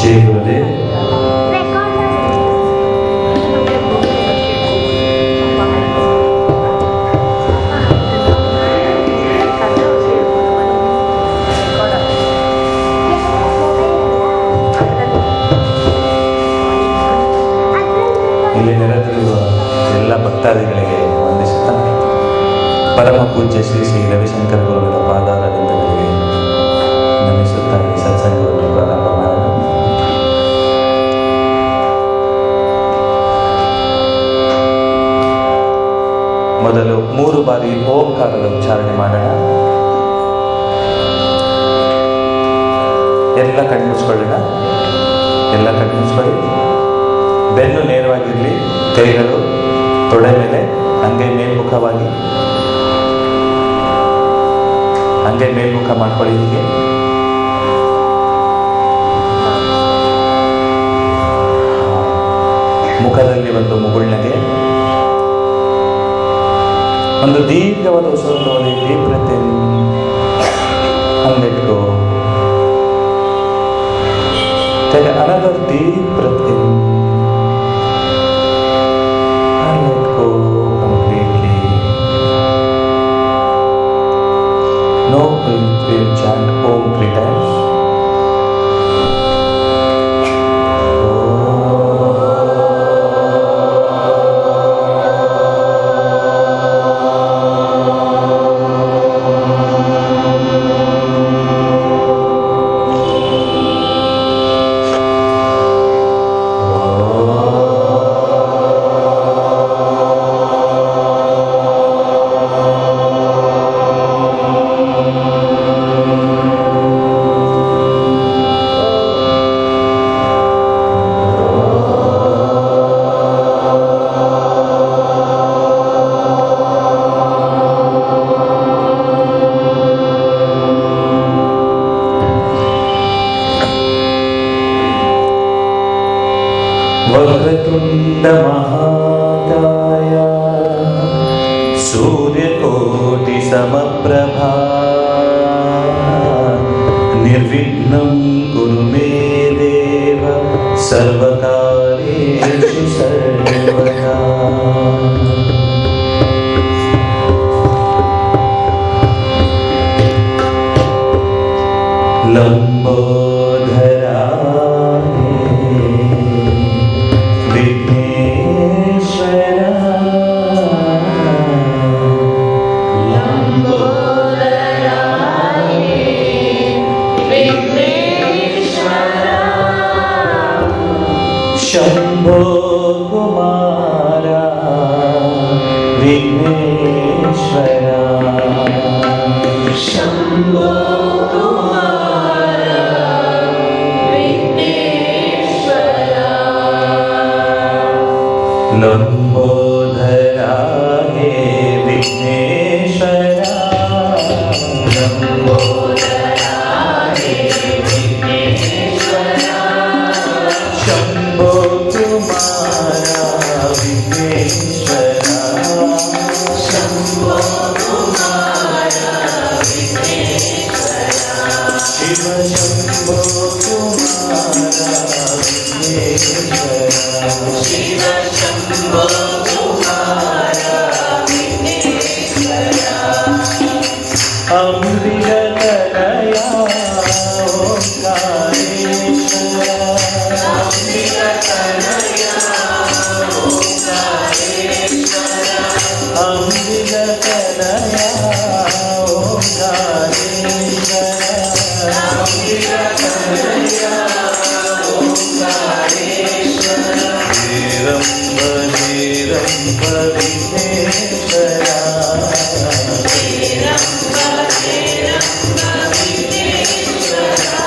ಜೈ ಗುರುದೇವ್. ಇಲ್ಲಿ ನೆರೆದಿರುವ ಎಲ್ಲ ಭಕ್ತಾದಿಗಳಿಗೆ ವಂದಿಸುತ್ತಾ ಪರಮ ಪೂಜ್ಯ ಶ್ರೀ ಶ್ರೀ ರವಿಶಂಕರ ಗುರುಗಳ ಪಾದಾರವಿಂದಗಳಿಗೆ ನಮಿಸುತ್ತಾ ಈ ಸತ್ಸಂಗವನ್ನು ಪ್ರಾರಂಭ ಮಾಡೋಣ. ಮೊದಲು 3 ಬಾರಿ ಓಂಕಾರದ ಉಚ್ಚಾರಣೆ ಮಾಡೋಣ. ಎಲ್ಲ ಕಣ್ಮುಚ್ಕೊಳ್ಳೋಣ. ಎಲ್ಲ ಕಣ್ಮುಚ್ಕೊಳ್ಳಿ. ಬೆನ್ನು ನೇರವಾಗಿರಲಿ. ಕೈಗಳು ತೊಡೆ ಮೇಲೆ, ಹಂಗೆ ಮೇಲ್ಮುಖವಾಗಿ, ಹಂಗೆ ಮೇಲ್ಮುಖ ಮಾಡ್ಕೊಳ್ಳಿ. ಹೀಗೆ ಮುಖದಲ್ಲಿ ಒಂದು ಮುಗುಳ್ನಗೆ, ಒಂದು ದೀರ್ಘವಾದ ಉಸಿರನ್ನು ನೋಡಿ. Deep breath in and let go. Take another deep breath in and let go completely. Now we'll chant Om 3 times. Vakratunda महाकाय सूर्यकोटि समप्रभा निर्विघ्नं कुरु मे देव सर्वकार्येषु सर्वदा. लंबोदरा शंभो कुमारा विघ्नेश्वरा. शंभो कुमारा विघ्नेश्वरा. लंबोदरा हे विघ्नेश्वरा. लंबोदरा हे विघ्नेश्वरा. शंभो कुमारा विघ्नेश्वरा. शंभो कुमारा विघ्नेश्वरा. शिव शंभो कुमारा विघ्नेश्वरा. शिव शंभो कुमारा विघ्नेश्वरा. अमृततनया ओंकारेश्वरा. अमृततनया ओंकारेश्वरा. अमृततनया ओंकारेश्वरा. अमृततनया ओंकारेश्वरा. हेरंब हेरंब विघ्नेश्वरा. हेरंब हेरंब विघ्नेश्वरा.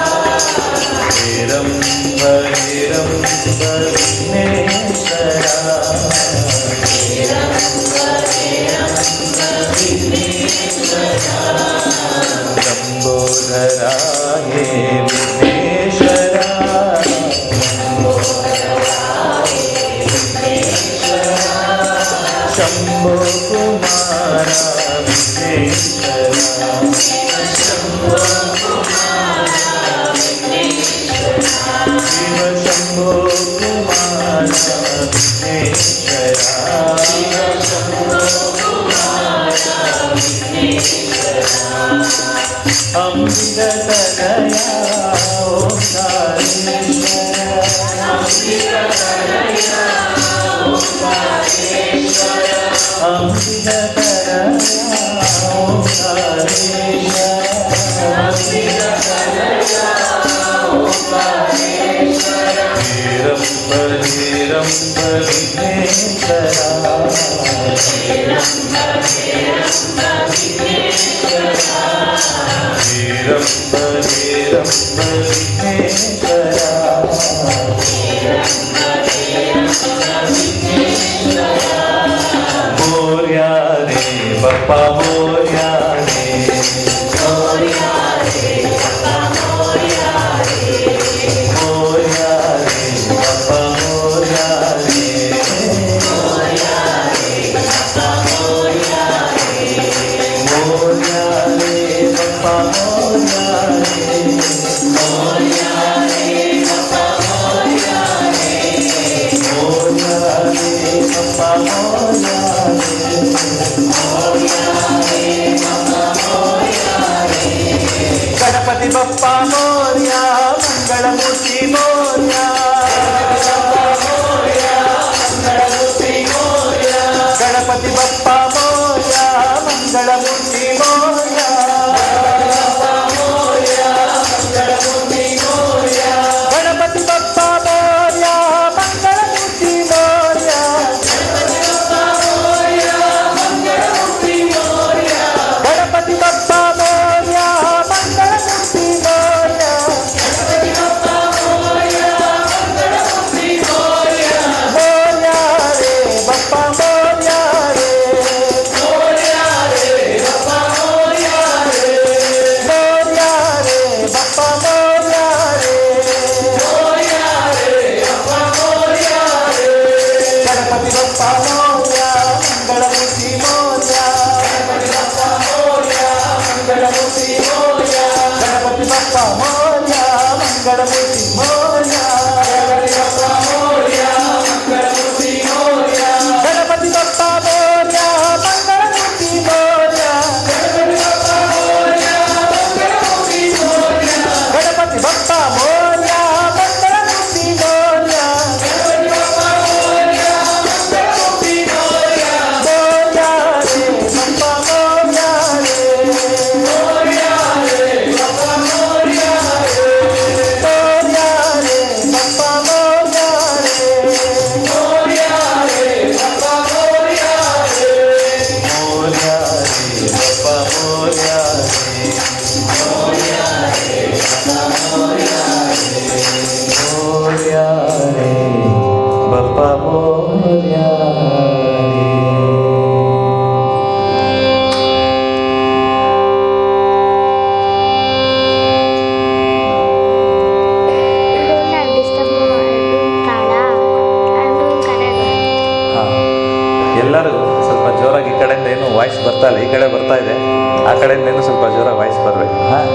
हेरंब हेरंब विघ्नेश्वरा. हेरंब हेरंब विघ्नेश्वरा. लंबोदरा हे विघ्नेश्वरा. ಶಂಭೋ ಕುಮಾರ ವಿಘ್ನೇಶ್ವರ ಶಂಭೋ ಶಿವ ಶಂಭೋ ಕುಮಾರ ವಿಘ್ನೇಶ್ವರ ಅಂಬಿಗ ತನಯ ಅಂಬಿಗ ರಂಭ ವಿಘ್ನೇಶ್ವರ ರಂಭ ವಿಘ್ನೇಶ್ವರ ಮೋರ್ಯ ರೇ ಬಪ್ಪ ಮೋರ್ಯ ರೇ ಮೋರ್ಯ ರೇ ಬಪ್ಪ ಮೋರ್ಯ गणपति बप्पा मोर्या मंगलमूर्ति मोर्या गणपति बप्पा मोर्या मंगलमूर्ति मोर्या गणपति बप्पा मोर्या मंगलमूर्ति मोर्या गणपति बप्पा मोर्या ಎಲ್ಲರೂ ಸ್ವಲ್ಪ ಜೋರಾಗಿ ಈ ಕಡೆಯಿಂದ ಏನು ವಾಯ್ಸ್ ಬರ್ತಾ ಇಲ್ಲ, ಈ ಕಡೆ ಬರ್ತಾ ಇದೆ, ಆ ಕಡೆಯಿಂದ ಏನು ಸ್ವಲ್ಪ ಜೋರಾಗಿ ವಾಯ್ಸ್ ಬರಬೇಕು. ಹಾಂ,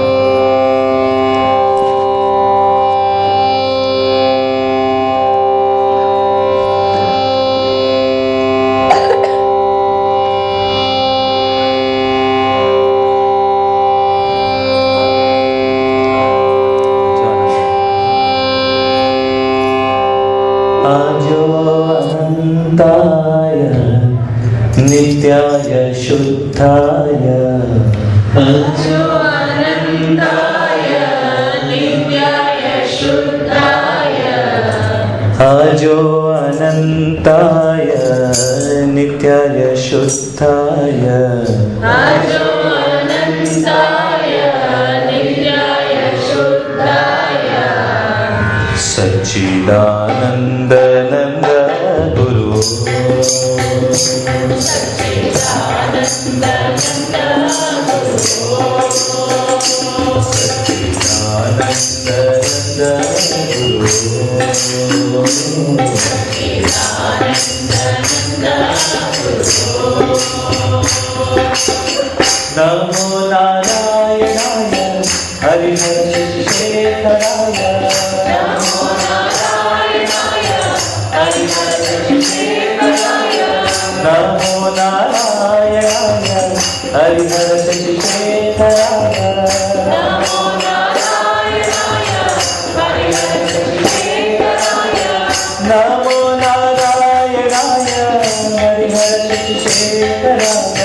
अनन्ताय नित्याय शुद्धाय अनन्ताय नित्याय शुद्धाय आजो अनन्ताय नित्याय शुद्धाय आजो अनन्ताय नित्याय शुद्धाय सच्चिदानन्द नन्द गुरु सच्चिदानन्द नन्द गुरु सच्चिदानन्द नन्द गुरु नमो नारायणाय हरिहर शेखराय नमो नारायणाय हरिहर शेखराय नमो नारायणाय हरिहर शेखराय नमो नारायणाय हरिहर शेखराय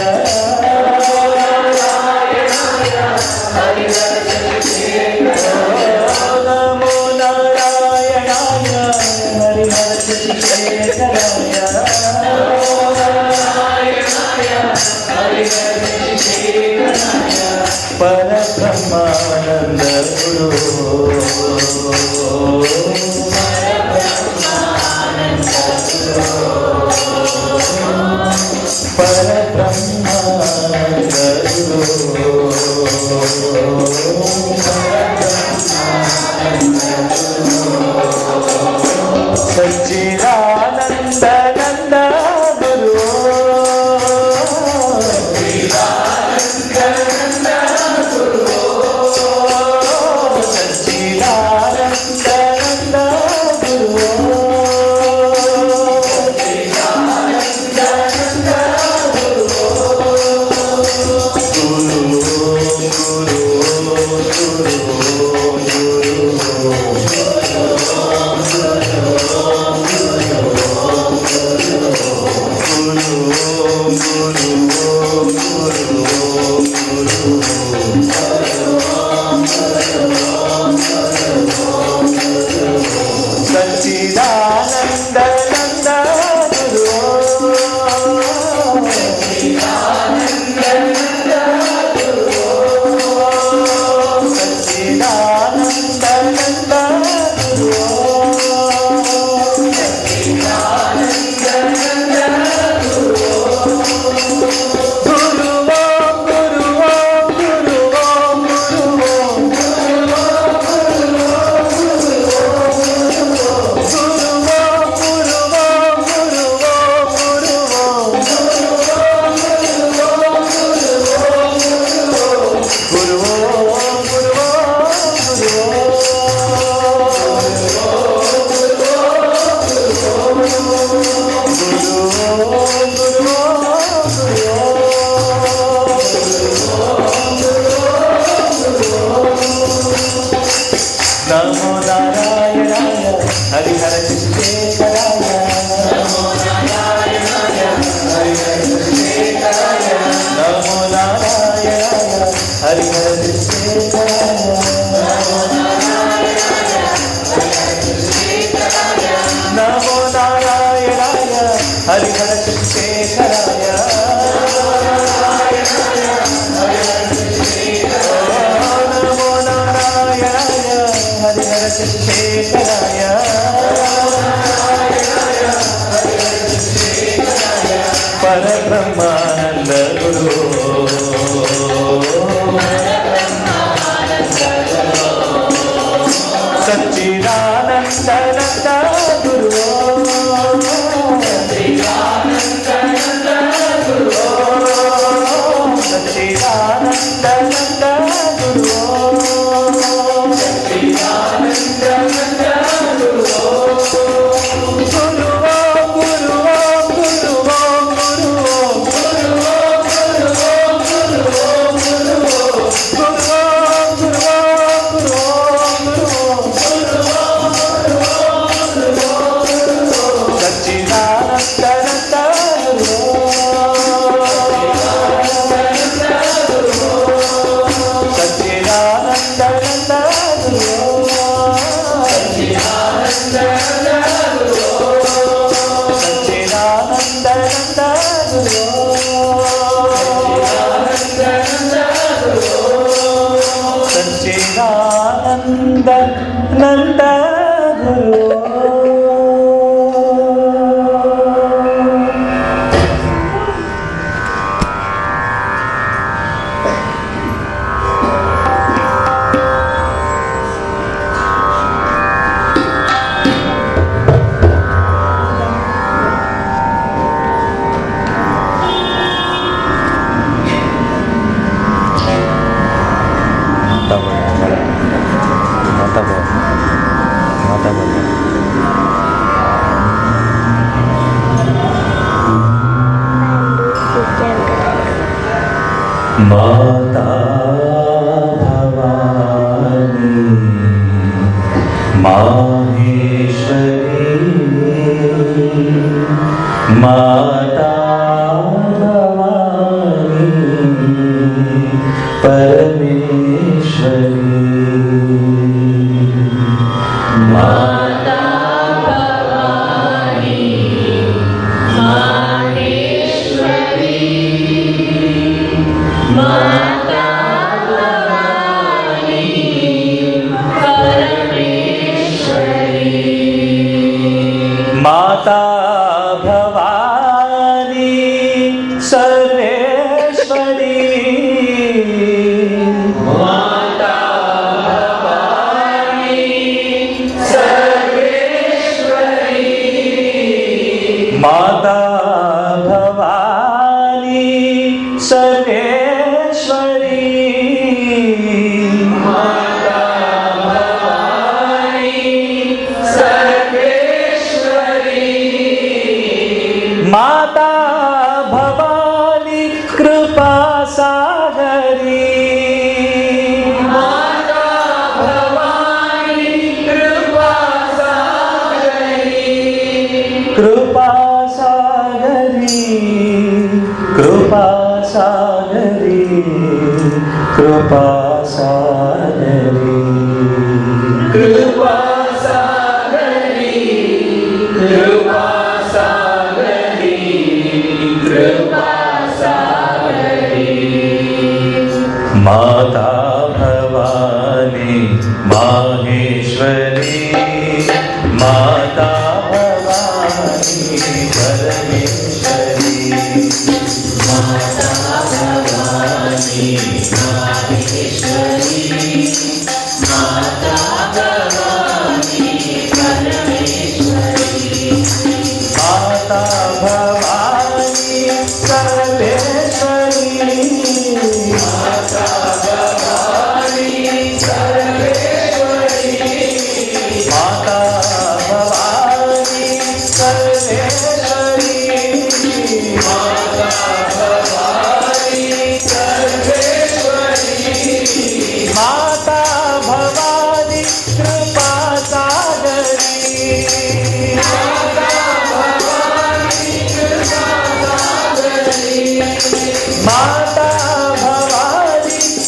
नमो नारायणाय हरिहर शेखराय परब्रह्मानंद गुरु परब्रह्मानंद गुरु सच्चिदानंद नंद गुरु नमो नारायणाय हरिहर शेखराय नमो नारायणाय हरिहर शेखराय नमो नारायणाय हरिहर शेखराय नमो नारायणाय हरिहर शेखराय नमो नारायणाय हरिहर शेखराय शेखराय परब्रह्मानंद गुरु सच्चिदानंद नंद गुरु सच्चिदानंद नंद गुरु सच्चिदानंद नंद गुरु माता भवानी माहेश्वरी, माता भवानी परमेश्वरी, माता भवानी माहेश्वरी, माता भवानी परमेश्वरी, माता भवानी सर्वेश्वरी, माता भवानी सर्वेश्वरी, माता भवानी सर्वेश्वरी, माता भवानी सर्वेश्वरी, माता भवानी कृपा सागरी, माता भवानी कृपा सागरी, कृपा सागरी, कृपा सागरी, कृपा सागरी, कृपा सागरी, कृपा सागरी, कृपा सागरी, माता भवानी माहेश्वरी, माता भवानी परमेश्वरी, माता भवानी माहेश्वरी, माता भवानी परमेश्वरी, माता भवानी सर्वेश्वरी, माता भवानी सर्वेश्वरी, माता भवानी सर्वेश्वरी, माता भवानी सर्वेश्वरी, माता भवानी कृपा सागरी, माता भवानी कृपा सागरी, माता भवानी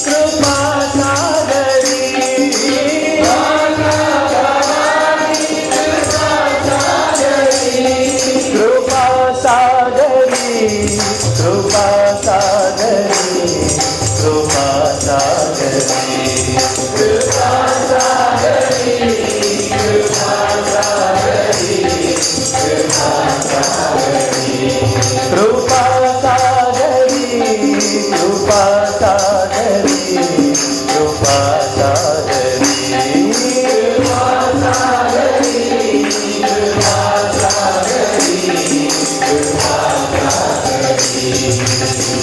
कृपा सागरी, माता भवानी कृपा सागरी, कृपा सागरी, कृपा सागरी, कृपा सागरी, कृपा सागरी, कृपा सागरी, कृपा सागरी, कृपा सागरी, कृपा सागरी, कृपा सागरी,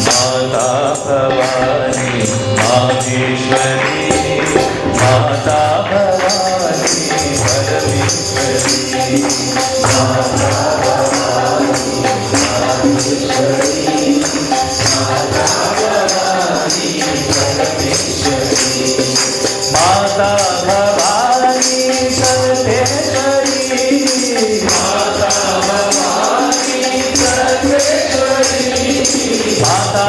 माता भवानी माहेश्वरी, माता भवानी परमेश्वरी, माता भवानी माहेश्वरी, माता भवानी परमेश्वरी, माता भवानी सर्वेश्वरी, माता भवानी सर्वेश्वरी, माता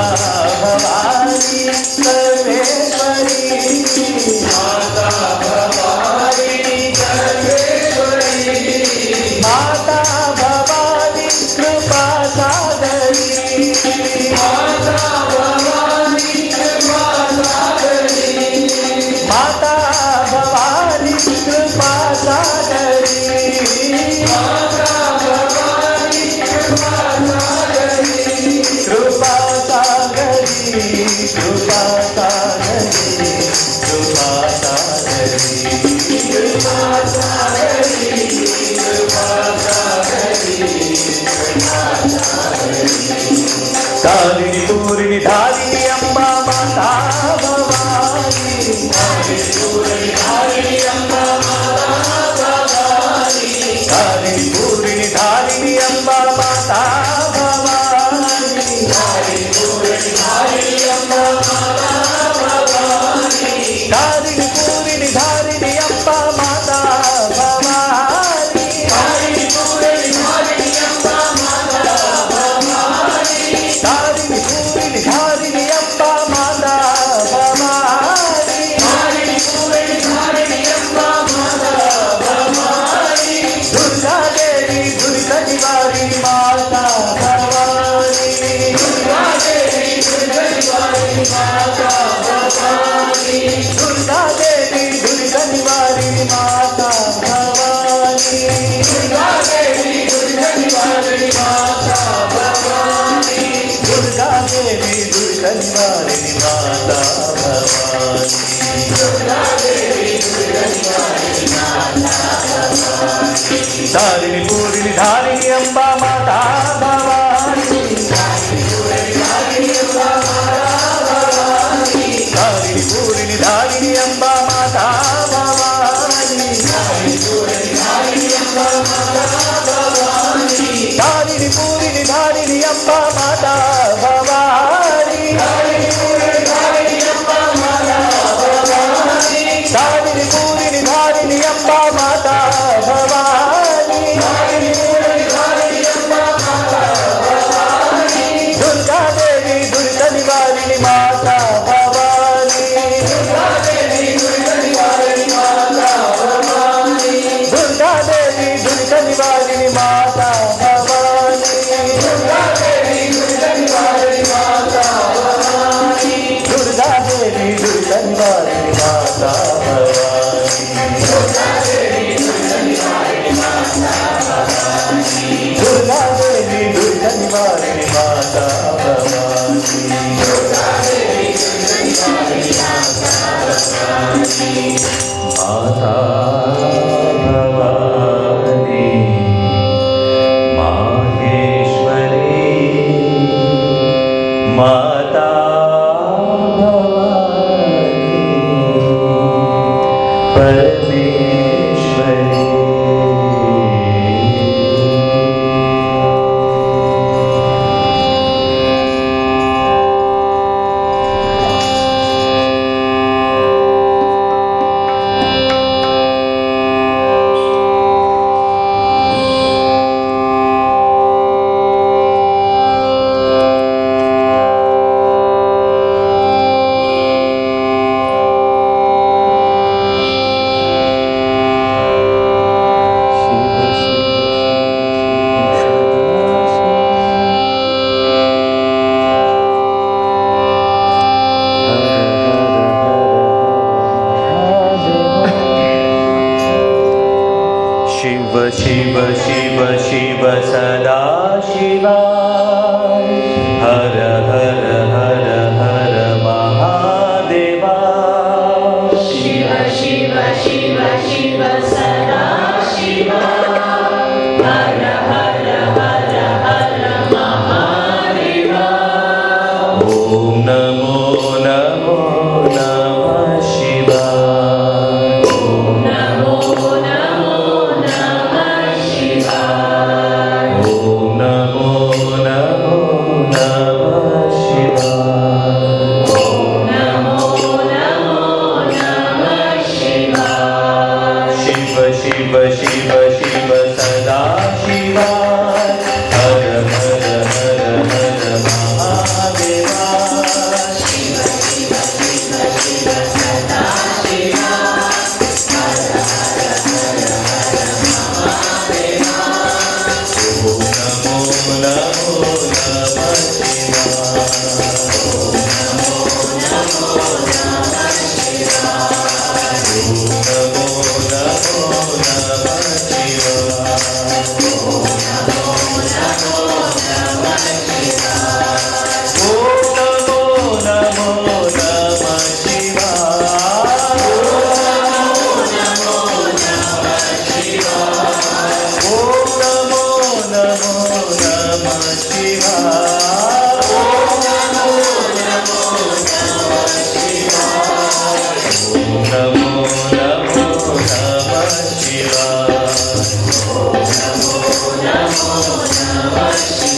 भवानी सर्वेश्वरी, माता भवानी सर्वेश्वरी, माता भवानी कृपा सागरी, माता भवानी कृपा सागरी, माता भवानी कृपा सागरी, माता भवानी कृपा सागरी, कृपा सागरी, कृपा सागरी, कृपा सागरी, कृपा सागरी, कृपा सागरी, कृपा सागरी, कालिनी पूरिणी धारिणी अम्बा माता भवानी, पूरी धारी अम्बा माता भवानी, कालिनी पूरिणी धारिणी अम्बा माता भवानी, पूरी धारी अम्बा ತಾರಿಣಿ ಪೂರಿಣಿ ಧಾರಿಣಿ ಅಂಬ ಮಾತಾ ಭವಾನಿ ತಾರಿಣಿ ಪೂರಣಿ ಧಾರಿಣಿ ಅಂಬ ಮಾತಾ ಭವಾನಿ ತಾರಿಣಿ ಪೂರಿಣಿ ಧಾರಿಣಿ ಅಂಬ ಮಾತಾ ಭವಾನಿ ತಾರಿಣಿ ಪೂರಣಿ ಧಾರಿಣಿ ಅಂಬ ಮಾತಾ ಭವಾನಿ ದುರ್ಗಾದೇವಿ ದುರಿತ ನಿವಾರಿಣಿ ಮಾತಾ ಭವಾನಿ ದುರ್ಗಾದೇವಿ ದುರ್ಗ ನಿವಾರಿಣಿ ಮಾತಾ ಭವಾನಿ ದುರ್ಗಾದೇವಿ ದುರಿತ ನಿವಾರಿಣಿ ಮಾತಾ ಭವಾನಿ ದುರ್ಗಾದೇವಿ ದುರ್ಗ ನಿವಾರಿಣಿ ಮಾತಾ ಭವಾನಿ ದುರ್ಗಾದೇವಿ ದುರಿತ ನಿವಾರಿಣಿ ಮಾತಾ ಭವಾನಿ ದುರ್ಗಾದೇವಿ ದುರ್ಗ ನಿವಾರಿಣಿ ಮಾತಾ ಭವಾನಿ ತಾರಿಣಿ ಪೂರಿಣಿ ಧಾರಿಣಿ ಅಂಬ ಮಾತಾ ಭವಾನಿ ತಾರಿಣಿ ಪೂರಣಿ ಧಾರಿಣಿ ಅಂಬ ಮಾತಾ ಭವಾನಿ ತಾರಿಣಿ ಪೂರಿಣಿ ಧಾರಿಣಿ ಅಂಬ ಮಾತಾ ಭವಾನಿ ತಾರಿಣಿ ಪೂರಣಿ ಧಾರಿಣಿ ಅಂಬ ಮಾತಾ ಭವಾನಿ ತಾರಿಣಿ ಪೂರಿಣಿ ಧಾರಿಣಿ ಅಂಬ ಮಾತಾ ಭವಾನಿ ತಾರಿಣಿ ಪೂರಣಿ ಧಾರಿಣಿ ಅಂಬ ಮಾತಾ ಭವಾನಿ ತಾರಿಣಿ ಪೂರಿಣಿ ಧಾರಿಣಿ ಅಂಬ ಮಾತಾ ಭವಾನಿ ತಾರಿಣಿ ಪೂರಣಿ ಧಾರಿಣಿ ಅಂಬ ಮಾತಾ ಭವಾನಿ ದುರ್ಗಾದೇವಿ ದುರಿತ ನಿವಾರಿಣಿ ಮಾತಾ ಭವಾನಿ ದುರ್ಗಾದೇವಿ ದುರ್ಗ ನಿವಾರಿಣಿ ಮಾತಾ ಭವಾನಿ ದುರ್ಗಾದೇವಿ ದುರಿತ ನಿವಾರಿಣಿ ಮಾತಾ ಭವಾನಿ ದುರ್ಗಾದೇವಿ ದುರ್ಗ ನಿವಾರಿಣಿ ಮಾತಾ ಭವಾನಿ ದುರ್ಗಾದೇವಿ ದುರಿತ ನಿವಾರಿಣಿ ಮಾತಾ ಭವಾನಿ ದುರ್ಗಾದೇವಿ ದುರ್ಗ ನಿವಾರಿಣಿ ಮಾತಾ ಭವಾನಿ ದುರ್ಗಾದೇವಿ ದುರಿತ ನಿವಾರಿಣಿ ಮಾತಾ ಭವಾನಿ ದುರ್ಗಾದೇವಿ ದುರ್ಗ ನಿವಾರಿಣಿ ಮಾತಾ ಭವಾನಿ ಮಾತಾ ಭವಾನಿ ಮಾಹೇಶ್ವರಿ ಮಾತಾ ಭವಾನಿ ಪರಮೇಶ್ವರಿ शिव शिव शिव शिव सदा शिवा हर हर हर हर महादेवा शिव शिव शिव शिव सदा शिवा हर हर हर हर महादेवा ॐ नमो नमो नमः शिवाय नमो नमो नमः शिवाय ॐ नमो नमो नमः शिवाय नमो नमो नमः शिवाय शिव शिव शिव शिव सदा शिवा हर हर हर हर महादेवा शिव शिव शिव शिव सदा शिवा हर हर हर हर महादेवा ॐ नमो नमो नमः शिवाय नमो नमो नमः शिवाय ॐ नमो नमो नमः शिवाय नमो नमो नमः शिवाय ॐ नमो नमो नमः शिवाय नमो नमः शिवाय ॐ नमो नमो नमः शिवाय नमो नमो नमः शिवाय ॐ नमो नमो नमः शिवाय नमो नमो नमः शिवाय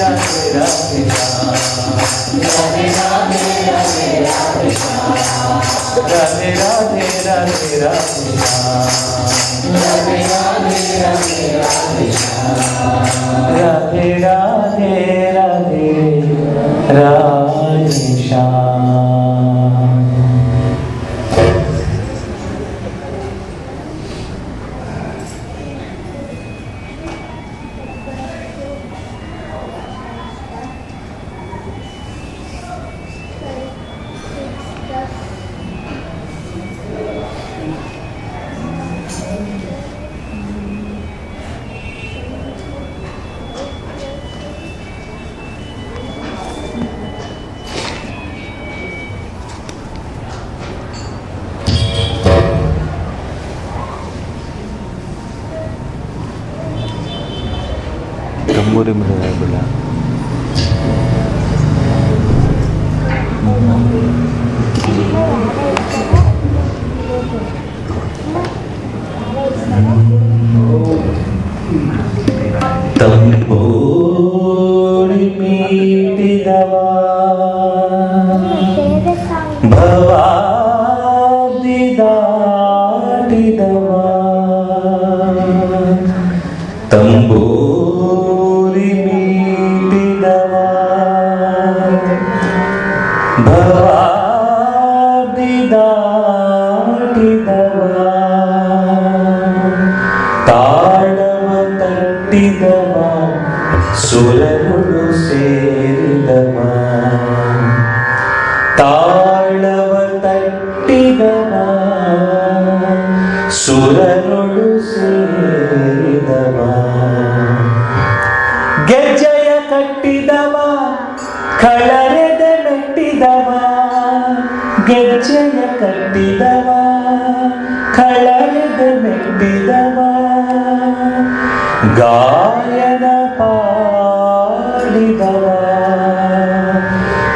Radhe Radhe Shyam Radhe Radhe Radhe Radhe Shyam Radhe Radhe Radhe Radhe Shyam Radhe Radhe Radhe Radhe Shyam Radhe Radhe Radhe Radhe Shyam tamburi mendengar bola. Tamburi miti dawa, bhavadi dati dawa, tamburi miti dawa, bhavadi dati dawa, ತಾಳವ ತಟ್ಟಿದವ ಸುರರುಳು ಸೇರಿದವ ತಾಳವ ತಟ್ಟಿದವ ಸುರರುಳು ಸೇರಿದವ ಗೆಜ್ಜೆಯ ಕಟ್ಟಿದವ ಕಳರೆದ ಮೆಟ್ಟಿದವ ಗೆಜ್ಜೆಯ ಕಟ್ಟಿದವ ಕಳರೆದ ಮೆಟ್ಟಿದವ ಗಾಯನ ಪಾಡಿದವ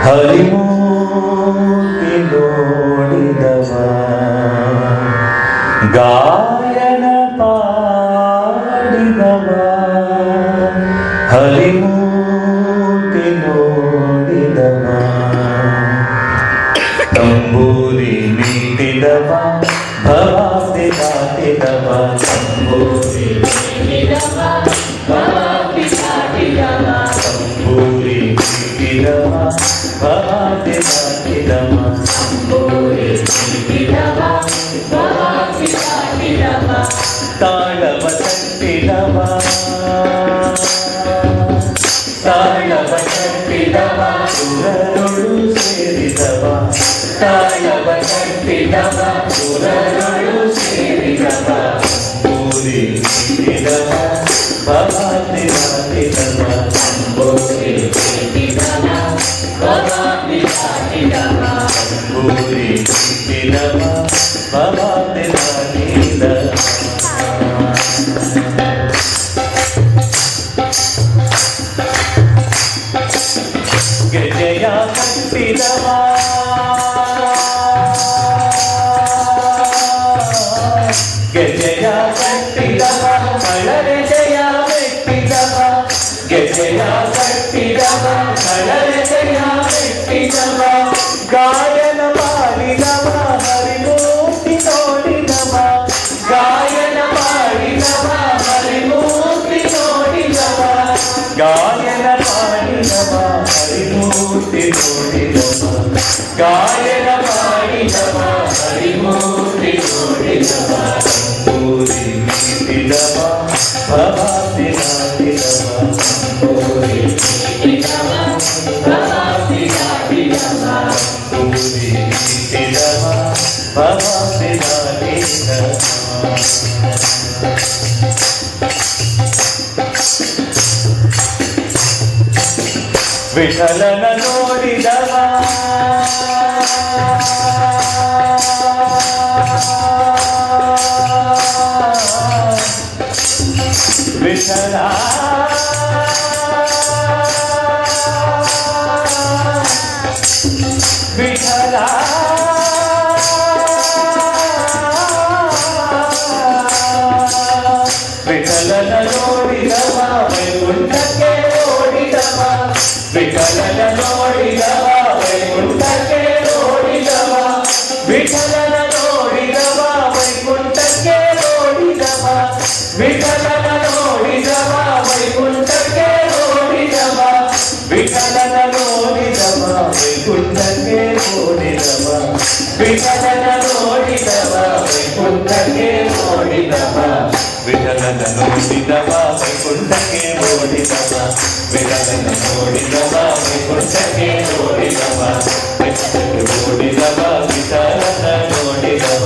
ಹರಿಮೂರ್ತಿ ನೋಡಿದವ ಗಾಯನ ಪಾಡಿದವ ಹರಿಮೂರ್ತಿ ನೋಡಿದವ ತಂಬೂರಿ ಮೀಟಿದವ ಭವಾಬ್ದಿ ದಾಟಿದವ ತಂಬೂರಿ ತಂಬೂರಿ ಮೀಟಿದವ ಭವಾಬ್ದಿ ದಾಟಿದವ ತಾಳವ ತಟ್ಟಿದವ ತಾಳವ ತಟ್ಟಿದವ ಸುರರುಳು ಸೇರಿದವ ತಾಳವ ತಟ್ಟಿದವ ಸುರರುಳು ಸೇರಿದವ ಪೂರಿ ಮೀಟಿದವ ಭವಾಬ್ದಿ ದಾಟಿದವ ಪೂರಿ ಮೀಟಿದವ ಭವಾಬ್ದಿ ದಾಟಿದವ ಪೂರಿ ಮೀಟಿದವ ಭವಾಬ್ದಿ ದಾಟಿದವ ಗೆಜ್ಜೆಯ ಕಟ್ಟಿದವ ಗೆಜ್ಜೆಯ ಕಟ್ಟಿದವ ಕಳರೆಜೆಯ ಮೆಟ್ಟಿದವ ಗೆಜ್ಜೆಯ ಕಟ್ಟಿದವ ಕಳರೆಜೆಯ ಮೆಟ್ಟಿದವ ಗಾಯನ ಮಾಡಿದವ ಹರಿಮೂರ್ತಿ ನೋಡಿದವ ಗಾಯನ ಮಾಡಿದವ ಹರಿಮೂರ್ತಿ ನೋಡಿದವ ಗಾಯನ ಮಾಡಿದವ ಹರಿಮೂರ್ತಿ ನೋಡಿದವ ಗಾಯನ ಮಾಡಿದವ ಹರಿಮೂರ್ತಿ ನೋಡಿದವ ಪೂರಿ ಮೀಟಿದವ ಭವಾಬ್ದಿ ದಾಟಿದವ ಪೂರಿ ಮೀಟಿದವ ಭವಾಬ್ದಿ ದಾಟಿದವ ಪೂರಿ ಮೀಟಿದವ ಭವಾಬ್ದಿ ದಾಟಿದವ ವಿಠಲನ ನೋಡಿದವ ವಿಠಲ ವಿಠಲ ವಿಠಲನ ನೋಡಿದವ ವೈಕುಂಠಕ್ಕೆ ಓಡಿದವ ವಿಠಲನ ನೋಡಿದವ ವೈಕುಂಠಕ್ಕೆ ಓಡಿದವ ವಿಠಲನ ನೋಡಿದವ ವೈಕುಂಠಕ್ಕೆ ಓಡಿದವ ವಿಠಲನ ನೋಡಿದವ ವೈಕುಂಠಕ್ಕೆ ಓಡಿದವ ವಿಠಲನ ನೋಡಿದವ ವೈಕುಂಠಕ್ಕೆ ಓಡಿದವ ವಿಠಲನ ನೋಡಿದವ ವೈಕುಂಠಕ್ಕೆ ಓಡಿದವ ವಿಠಲನ ನೋಡಿದವ ವೈಕುಂಠಕ್ಕೆ ಓಡಿದವ ವಿಠಲನ ನೋಡಿದವ ವೈಕುಂಠಕ್ಕೆ ಓಡಿದವ ವೈಕುಂಠಕ್ಕೆ ಓಡಿದವ ವಿಠಲನ ನೋಡಿದವ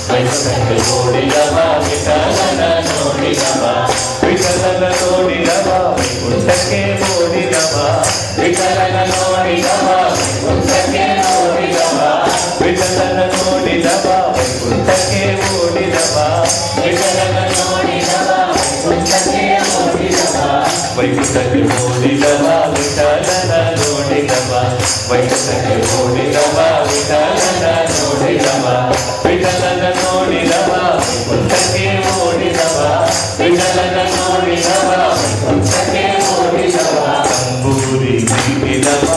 ವೈಕುಂಠಕ್ಕೆ ಓಡಿದವ ವಿಠಲನ ನೋಡಿದವ ವಿಠಲನ ನೋಡಿದವ ವೈಕುಂಠಕ್ಕೆ ಓಡಿದವ ವಿಠಲನ ನೋಡಿದವ ವೈಕುಂಠಕ್ಕೆ ಓಡಿದವ ವಿಠಲನ ನೋಡಿದವ ವೈಕುಂಠಕ್ಕೆ ಓಡಿದವ ವಿಠಲನ ನೋಡಿದವ ವೈಕುಂಠಕ್ಕೆ ಓಡಿದವ ವೈಕುಂಠಕ್ಕೆ ಓಡಿದವ ವಿಠಲನ ನೋಡಿದವ ವೈಕುಂಠಕ್ಕೆ ಓಡಿದವ ವಿಠಲನ ನೋಡಿದವ ವಿಠಲನ ನೋಡಿದವ ವೈಕುಂಠಕ್ಕೆ ಓಡಿದವ ವಿಠಲನ ನೋಡಿದವ ವೈಕುಂಠಕ್ಕೆ ಓಡಿದವ ತಂಬೂರಿ ನೀಡಿದವ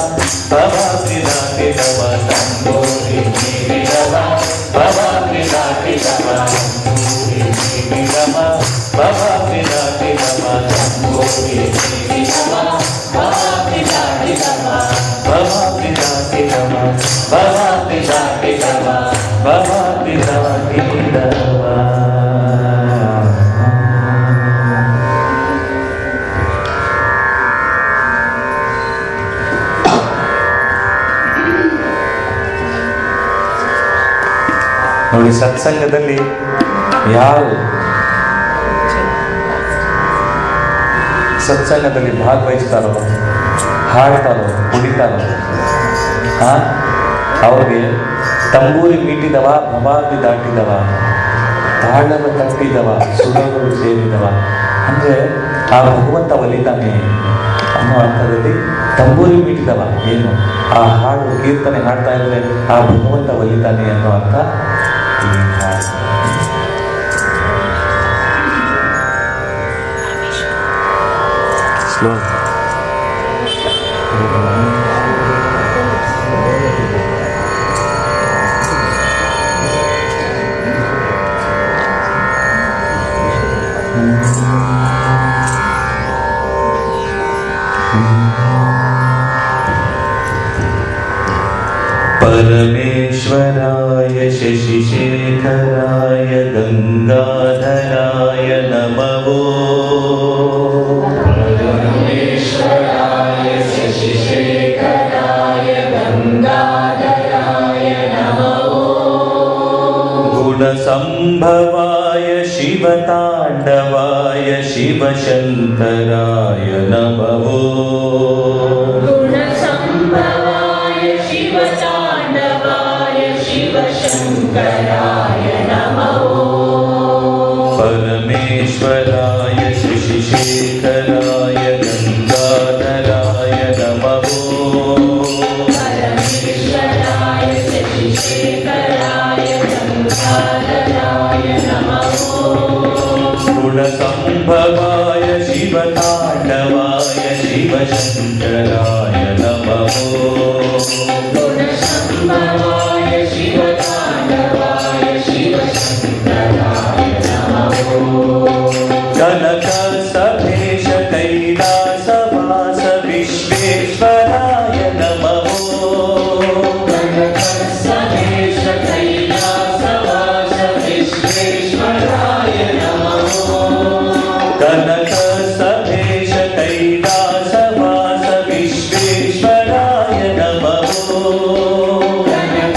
ಪ್ರಭಾತಿ ದಾಟಿದವ ತಂಬೂರಿ ನೀಡಿದವ ಪ್ರಭಾತಿ ದಾಟಿದವ ತಂಬೂರಿ ನೀಡಿದವ ಪ್ರಭಾತಿ ದಾಟಿದವ ತಂಬೂರಿ ನೀಡಿದವ ಪ್ರಭಾತಿ ದಾಟಿದವ ಪ್ರಭಾತಿ ದಾಟಿದವ ಪ್ರಭಾತಿ ದಾಟಿದವ ಪ್ರಭಾತಿ ದಾಟಿದವ. ನೋಡಿ, ಸತ್ಸಂಗದಲ್ಲಿ ಯಾರು ಸತ್ಸಂಗದಲ್ಲಿ ಭಾಗವಹಿಸ್ತಾರೋ, ಹಾಡ್ತಾರೋ, ಕುಡಿತಾರೋ, ಅವ್ರಿಗೆ ತಂಬೂರಿ ಮೀಟಿದವ ಪ್ರಭಾತಿ ದಾಟಿದವ ತಾಳವ ತಟ್ಟಿದವ ಸುರಗಳು ಸೇರಿದವ ಅಂದರೆ ಆ ಭಗವಂತ ಒಲಿತಾನೆ ಅನ್ನೋ ಅರ್ಥದಲ್ಲಿ ತಂಬೂರಿ ಮೀಟಿದವ ಏನು ಆ ಹಾಡು ಕೀರ್ತನೆ ಹಾಡ್ತಾ ಇದ್ರೆ ಆ ಭಗವಂತ ಒಲಿತಾನೆ ಅನ್ನೋ ಅರ್ಥ ಈ ಹಾಡು. ಸ್ಲೋ परमेश्वराय शशिशेखराय गंगाधराय नमो परमेश्वराय शशिशेखराय गंगाधराय नमो गुणसंभवाय शिवतांडवाय शिवशंकराय नमो गुणसंभवाय शिवतांडवाय शिवशंकराय नमो परमेश्वराय शशिशेखराय गंगाधराय नमो परमेश्वराय शशिशेखराय गंगाधराय नमो गुणसंभवाय शिवतांडवाय शिवशंकराय नमो गुणसंभवाय शिवतांडवाय शिवशंकराय नमो कनक सभेश कैलासवास विश्वेश्वराय नमो कनकसभेश कैलासवास विश्वेश्वराय नमो कनक सभेश कैलासवास विश्वेश्वराय नमो कनकसभेश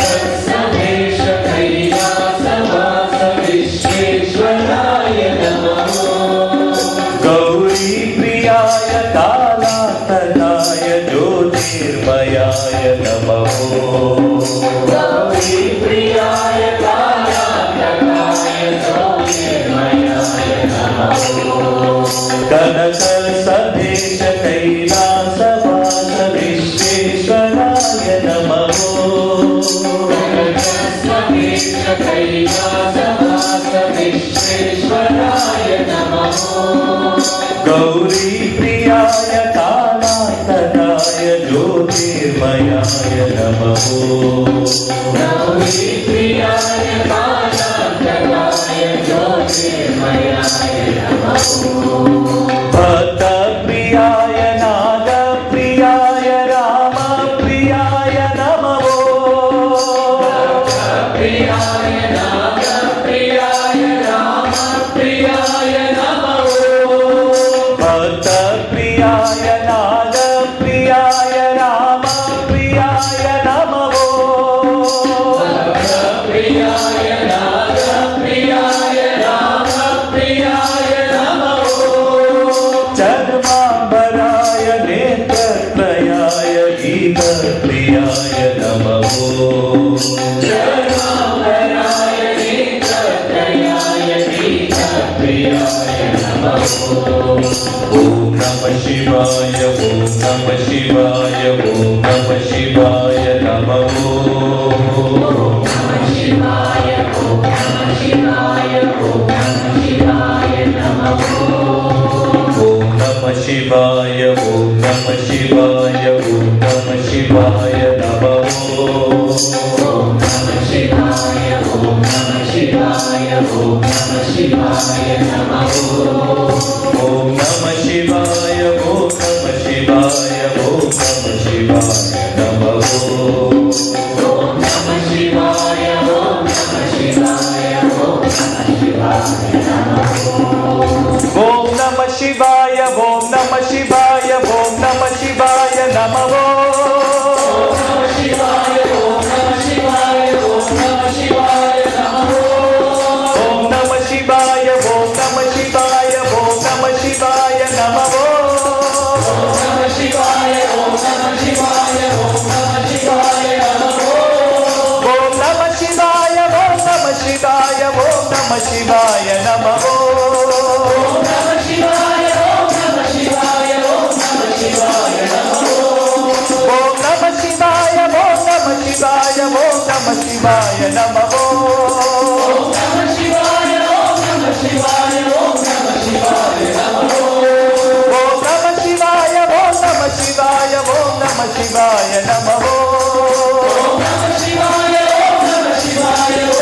प्रियाय नागप्रियाय रामप्रियाय नमः चर्माम्बराय नेत्रत्रयाय गीतप्रियाय नमः चर्माम्बराय नेत्रत्रयाय गीतप्रियाय नमः ॐ नमः शिवाय ॐ नमः शिवाय ॐ नमः शिवाय नमः शिवाय ॐ नमः शिवाय ॐ नमः शिवाय नमः ॐ नमः शिवाय ॐ नमः शिवाय ॐ नमः शिवाय नमः नमः शिवाय ॐ नमः शिवाय ॐ नमः शिवाय नमः ॐ नमः शिवाय ॐ नमः शिवाय ॐ नमः शिवाय नमः नमः शिवाय ॐ नमः शिवाय ॐ नमः शिवाय नमः ॐ नमः शिवाय ॐ नमः शिवाय ॐ नमः शिवाय नमः शिवाय ॐ नमः शिवाय ॐ नमः शिवाय नमः ॐ नमः शिवाय ॐ नमः शिवाय ॐ नमः शिवाय नमः नमः शिवाय ॐ नमः शिवाय ॐ नमः शिवाय नमः ॐ नमः शिवाय ॐ नमः शिवाय ॐ नमः शिवाय नमः नमः शिवाय ॐ नमः शिवाय ॐ नमः शिवाय नमः ॐ नमः शिवाय ॐ नमः शिवाय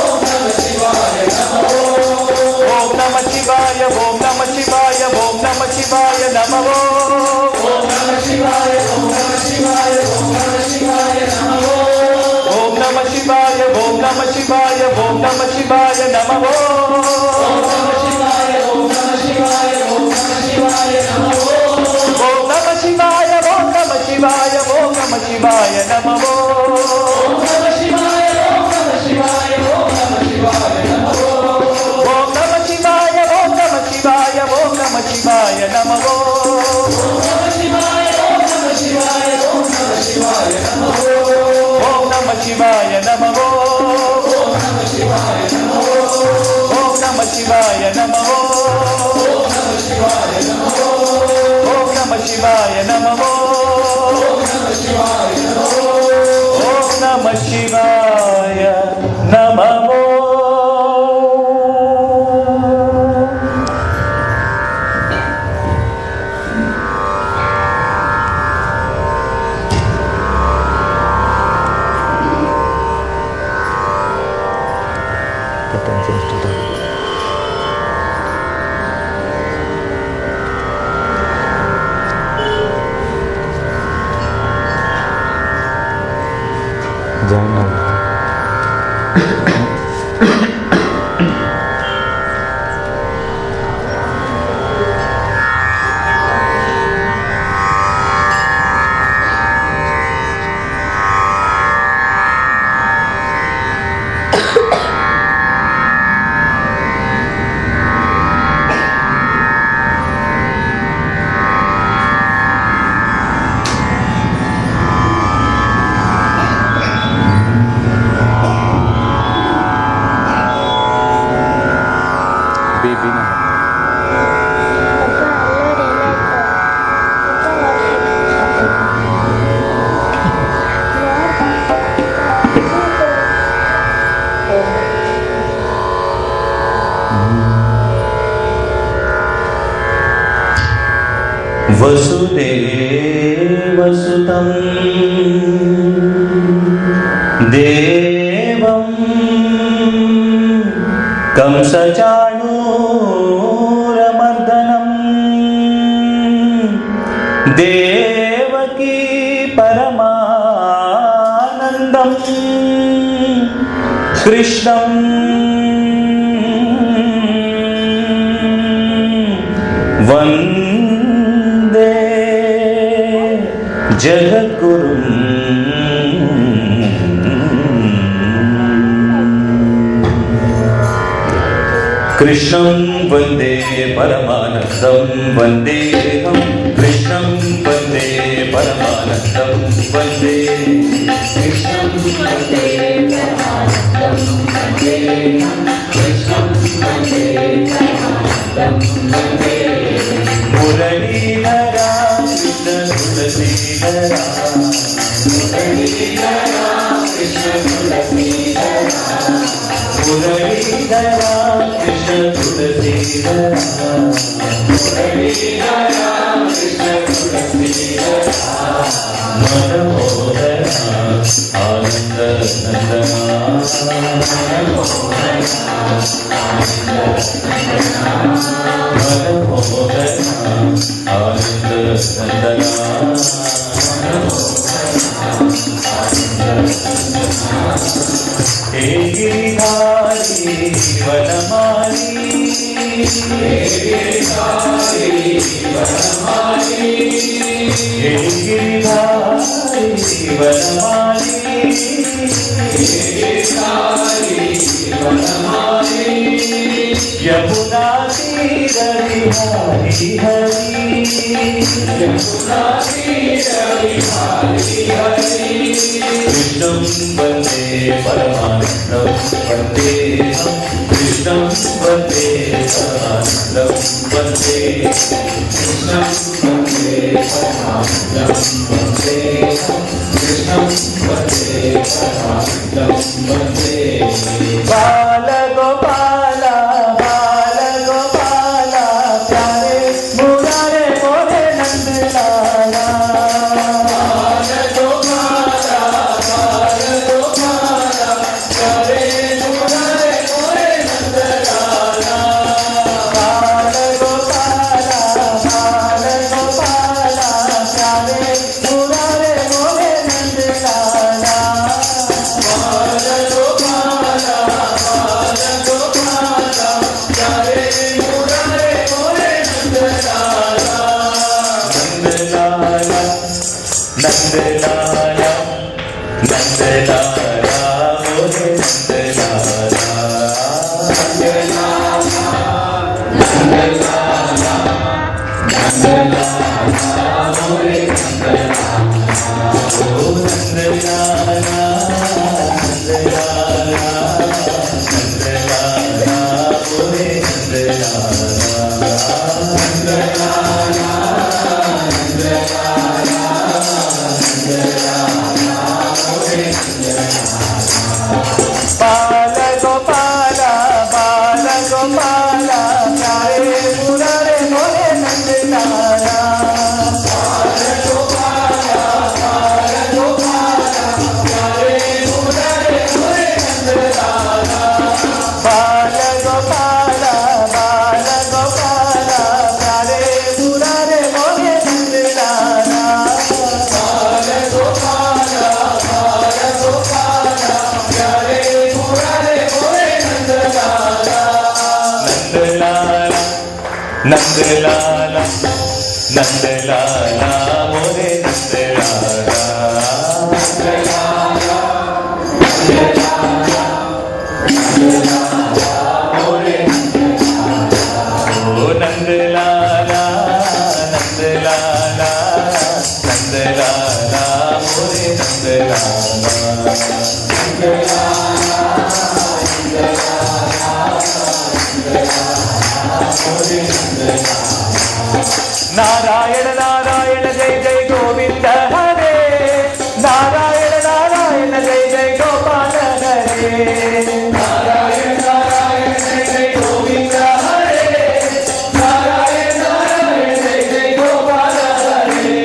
ॐ नमः शिवाय नमः नमः शिवाय ॐ नमः शिवाय ॐ नमः शिवाय नमः ॐ नमः शिवाय ॐ नमः शिवाय ॐ नमः शिवाय नमः नमः शिवाय ॐ नमः शिवाय ॐ नमः शिवाय नमः ॐ नमः शिवाय ॐ नमः शिवाय ॐ नमः शिवाय नमः नमः शिवाय ॐ नमः शिवाय ॐ नमः शिवाय नमः ॐ नमः शिवाय ॐ नमः शिवाय ॐ नमः शिवाय नमः नमः शिवाय ॐ नमः शिवाय ॐ नमः शिवाय नमः ॐ नमः शिवाय ॐ नमः शिवाय ॐ नमः शिवाय नमः नमः शिवाय ॐ नमः शिवाय ॐ नमः शिवाय नमः ॐ नमः शिवाय ॐ नमः शिवाय ॐ नमः शिवाय नमः नमः शिवाय ॐ नमः शिवाय ॐ नमः शिवाय नमः ॐ नमः शिवाय नमः नमः शिवाय नमः ॐ नमः शिवाय नमः नमः शिवाय नमः ॐ नमः शिवाय नमः नमः शिवाय नमः ॐ नमः शिवाय नमः वसुदेवसुतं देवं कंसचाणूरमर्दनं देवकी परमानन्दं कृष्णं वन्दे जगद्गुरुम् कृष्णं वन्दे परमानन्दं वन्देऽहं कृष्णं वन्दे परमानन्दं वन्दे कृष्णं वन्दे परमानन्दं वन्देऽहं कृष्णं वन्दे परमानन्दं वन्दे मुरलीधरा कृष्ण तुलसीधरा मुरलीधरा कृष्ण तुलसीधरा मुरलीधरा कृष्ण तुलसीधरा मुरलीधरा कृष्ण तुलसीधरा मनमोहना आनंद नंदना मनमोहना आनंद नंदना हे गिरिधारी वनमाली हे गिरिधारी वनमाली हे गिरिधारी वनमाली यमुना तीर बिहारी हरि यमुना तीर बिहारी हरि कृष्णं वन्दे परमानन्दं वन्देऽहं कृष्णं वन्दे परमानन्दं वन्दे कृष्णं वन्दे परमानन्दं वन्देऽहं कृष्णं वन्दे परमानन्दं वन्दे बाल गोपाल बाल गोपाल प्यारे मुरारे मोरे नंदलाला बाल गोपाला करे मुरारे मोरे नंदलाला बाल गोपाल प्यारे मुरारे मोरे नंदलाला बाल गोपाला करे मुरारे मोरे नंदलाला नंदलाला नंदलाला नंदलाला मोरे नंदलाला ओ नंदलाला नंदलाला नंदलाला मोरे बाल गोपाल प्यारे मुरारे मोरे नंदलाला बाल गोपाल प्यारे मुरारे मोरे नंदलाला नंदलाला नंदलाला मोरे ओ नंदलाला नंदलाला नंदलाला मोरे नारायण नारायण जय जय गोविंद हरे नारायण नारायण जय जय गोपाल हरे नारायण नारायण जय जय गोविंद हरे नारायण नारायण जय जय गोपाल हरे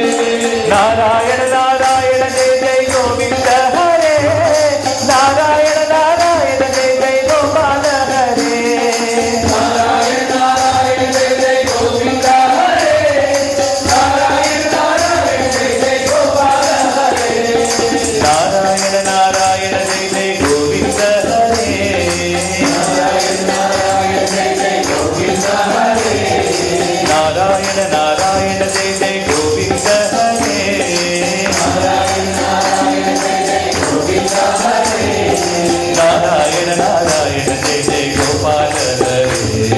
नारायण नारायण जय जय गोविंद हरे नारायण नारायण जय जय गोपाल हरे नारायण नारायण जय जय गोविंद हरे नारायण नारायण जय जय गोपाल हरे नारायण नारायण जय जय गोविंद हरे नारायण नारायण जय जय गोविंद हरे नारायण नारायण जय जय गोविंद हरे नारायण नारायण जय जय गोविंद हरे नारायण नारायण जय जय गोपाल हरे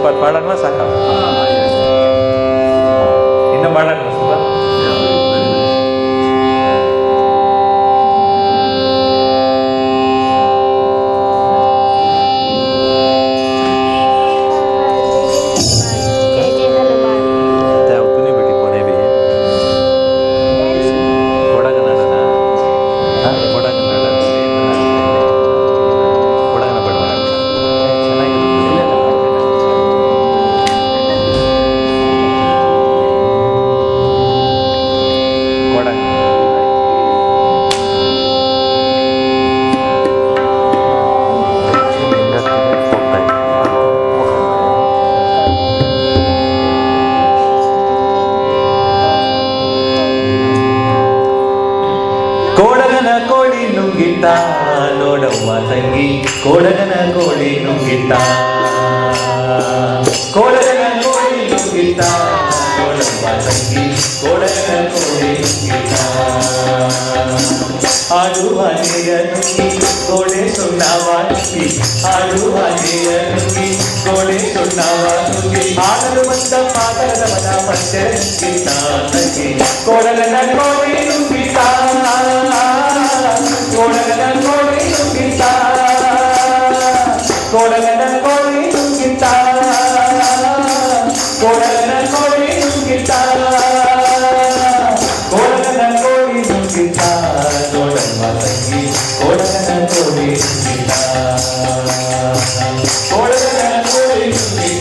ಸ್ವಲ್ಪ ಮಾಡೋಣ ಸಾಕ, ಇನ್ನು ಮಾಡೋಣ ಸ್ವಲ್ಪ. ಕೋಡಗನ ಕೋಳಿ ನುಂಗಿಟ್ಟ ನೋಡವ್ವ ತಂಗಿ, ಕೋಡಗನ ಕೋಳಿ ನುಂಗಿಟ್ಟ, ಕೋಡಗನ ಕೋಳಿ ನುಂಗಿಟ್ಟ ನೋಡವ್ವ ತಂಗಿ, ಕೋಡಗನ ಕೋಳಿ ನುಂಗಿಟ್ಟ. ಆಡುವ ನೀರ ನುಂಗಿ ಕೋಡೆ ಸುಣ್ಣವ ನುಂಗಿ, ಆಡುವ ನೀರ ನುಂಗಿ ಕೋಡೆ ಸುಣ್ಣವ ನುಂಗಿ, ಆಡಲು ಬಂದ ಪಾದರವನ ಮಧ್ಯೆ ನುಂಗಿಟ್ಟ ತಂಗಿ, ಕೋಡಗನ ಕೋಳಿ ನುಂಗಿಟ್ಟ, ಕೋಡಗನ ಕೋಳಿ ನುಂಗಿಟ್ಟ, ಕೋಡಗನ ಕೋಳಿ ನುಂಗಿಟ್ಟ, ಕೋಡಗನ ಕೋಳಿ ನುಂಗಿಟ್ಟ, ಕೋಡಗನ ಕೋಳಿ ನುಂಗಿಟ್ಟ ನೋಡವ್ವ ತಂಗಿ, ಕೋಡಗನ ಕೋಳಿ ನುಂಗಿಟ್ಟ, ಕೋಡಗನ ಕೋಳಿ ನುಂಗಿಟ್ಟ,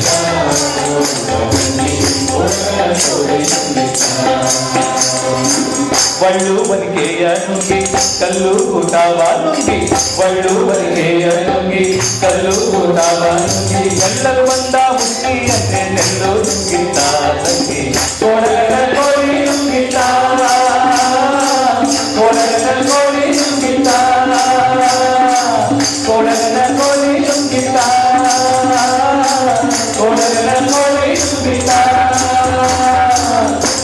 ಕೋಡಗನ ಕೋಳಿ ನುಂಗಿಟ್ಟ. ಒಳ್ಳು ಬನಿಕೆಯ ನುಂಗಿ ಕಲ್ಲು ಕೂಟವ ನುಂಗಿ, ಒಳ್ಳು ಬನಿಕೆಯ ನುಂಗಿ ಕಲ್ಲು ಕೂಟವ ನುಂಗಿ, ಎಲ್ಲರೂ ಬಂದ ಮುಕ್ಕಿಯನ್ನೇ ನೆಲ್ಲು ನುಂಗಿಟ್ಟ ತಂಗಿ, ಕೋಡಗನ ಕೋಳಿ ನುಂಗಿಟ್ಟ, ಕೋಡಗನ ಕೋಳಿ ನುಂಗಿಟ್ಟ, ಕೋಡಗನ ಕೋಳಿ ನುಂಗಿಟ್ಟ, ಕೋಡಗನ ಕೋಳಿ ನುಂಗಿಟ್ಟ,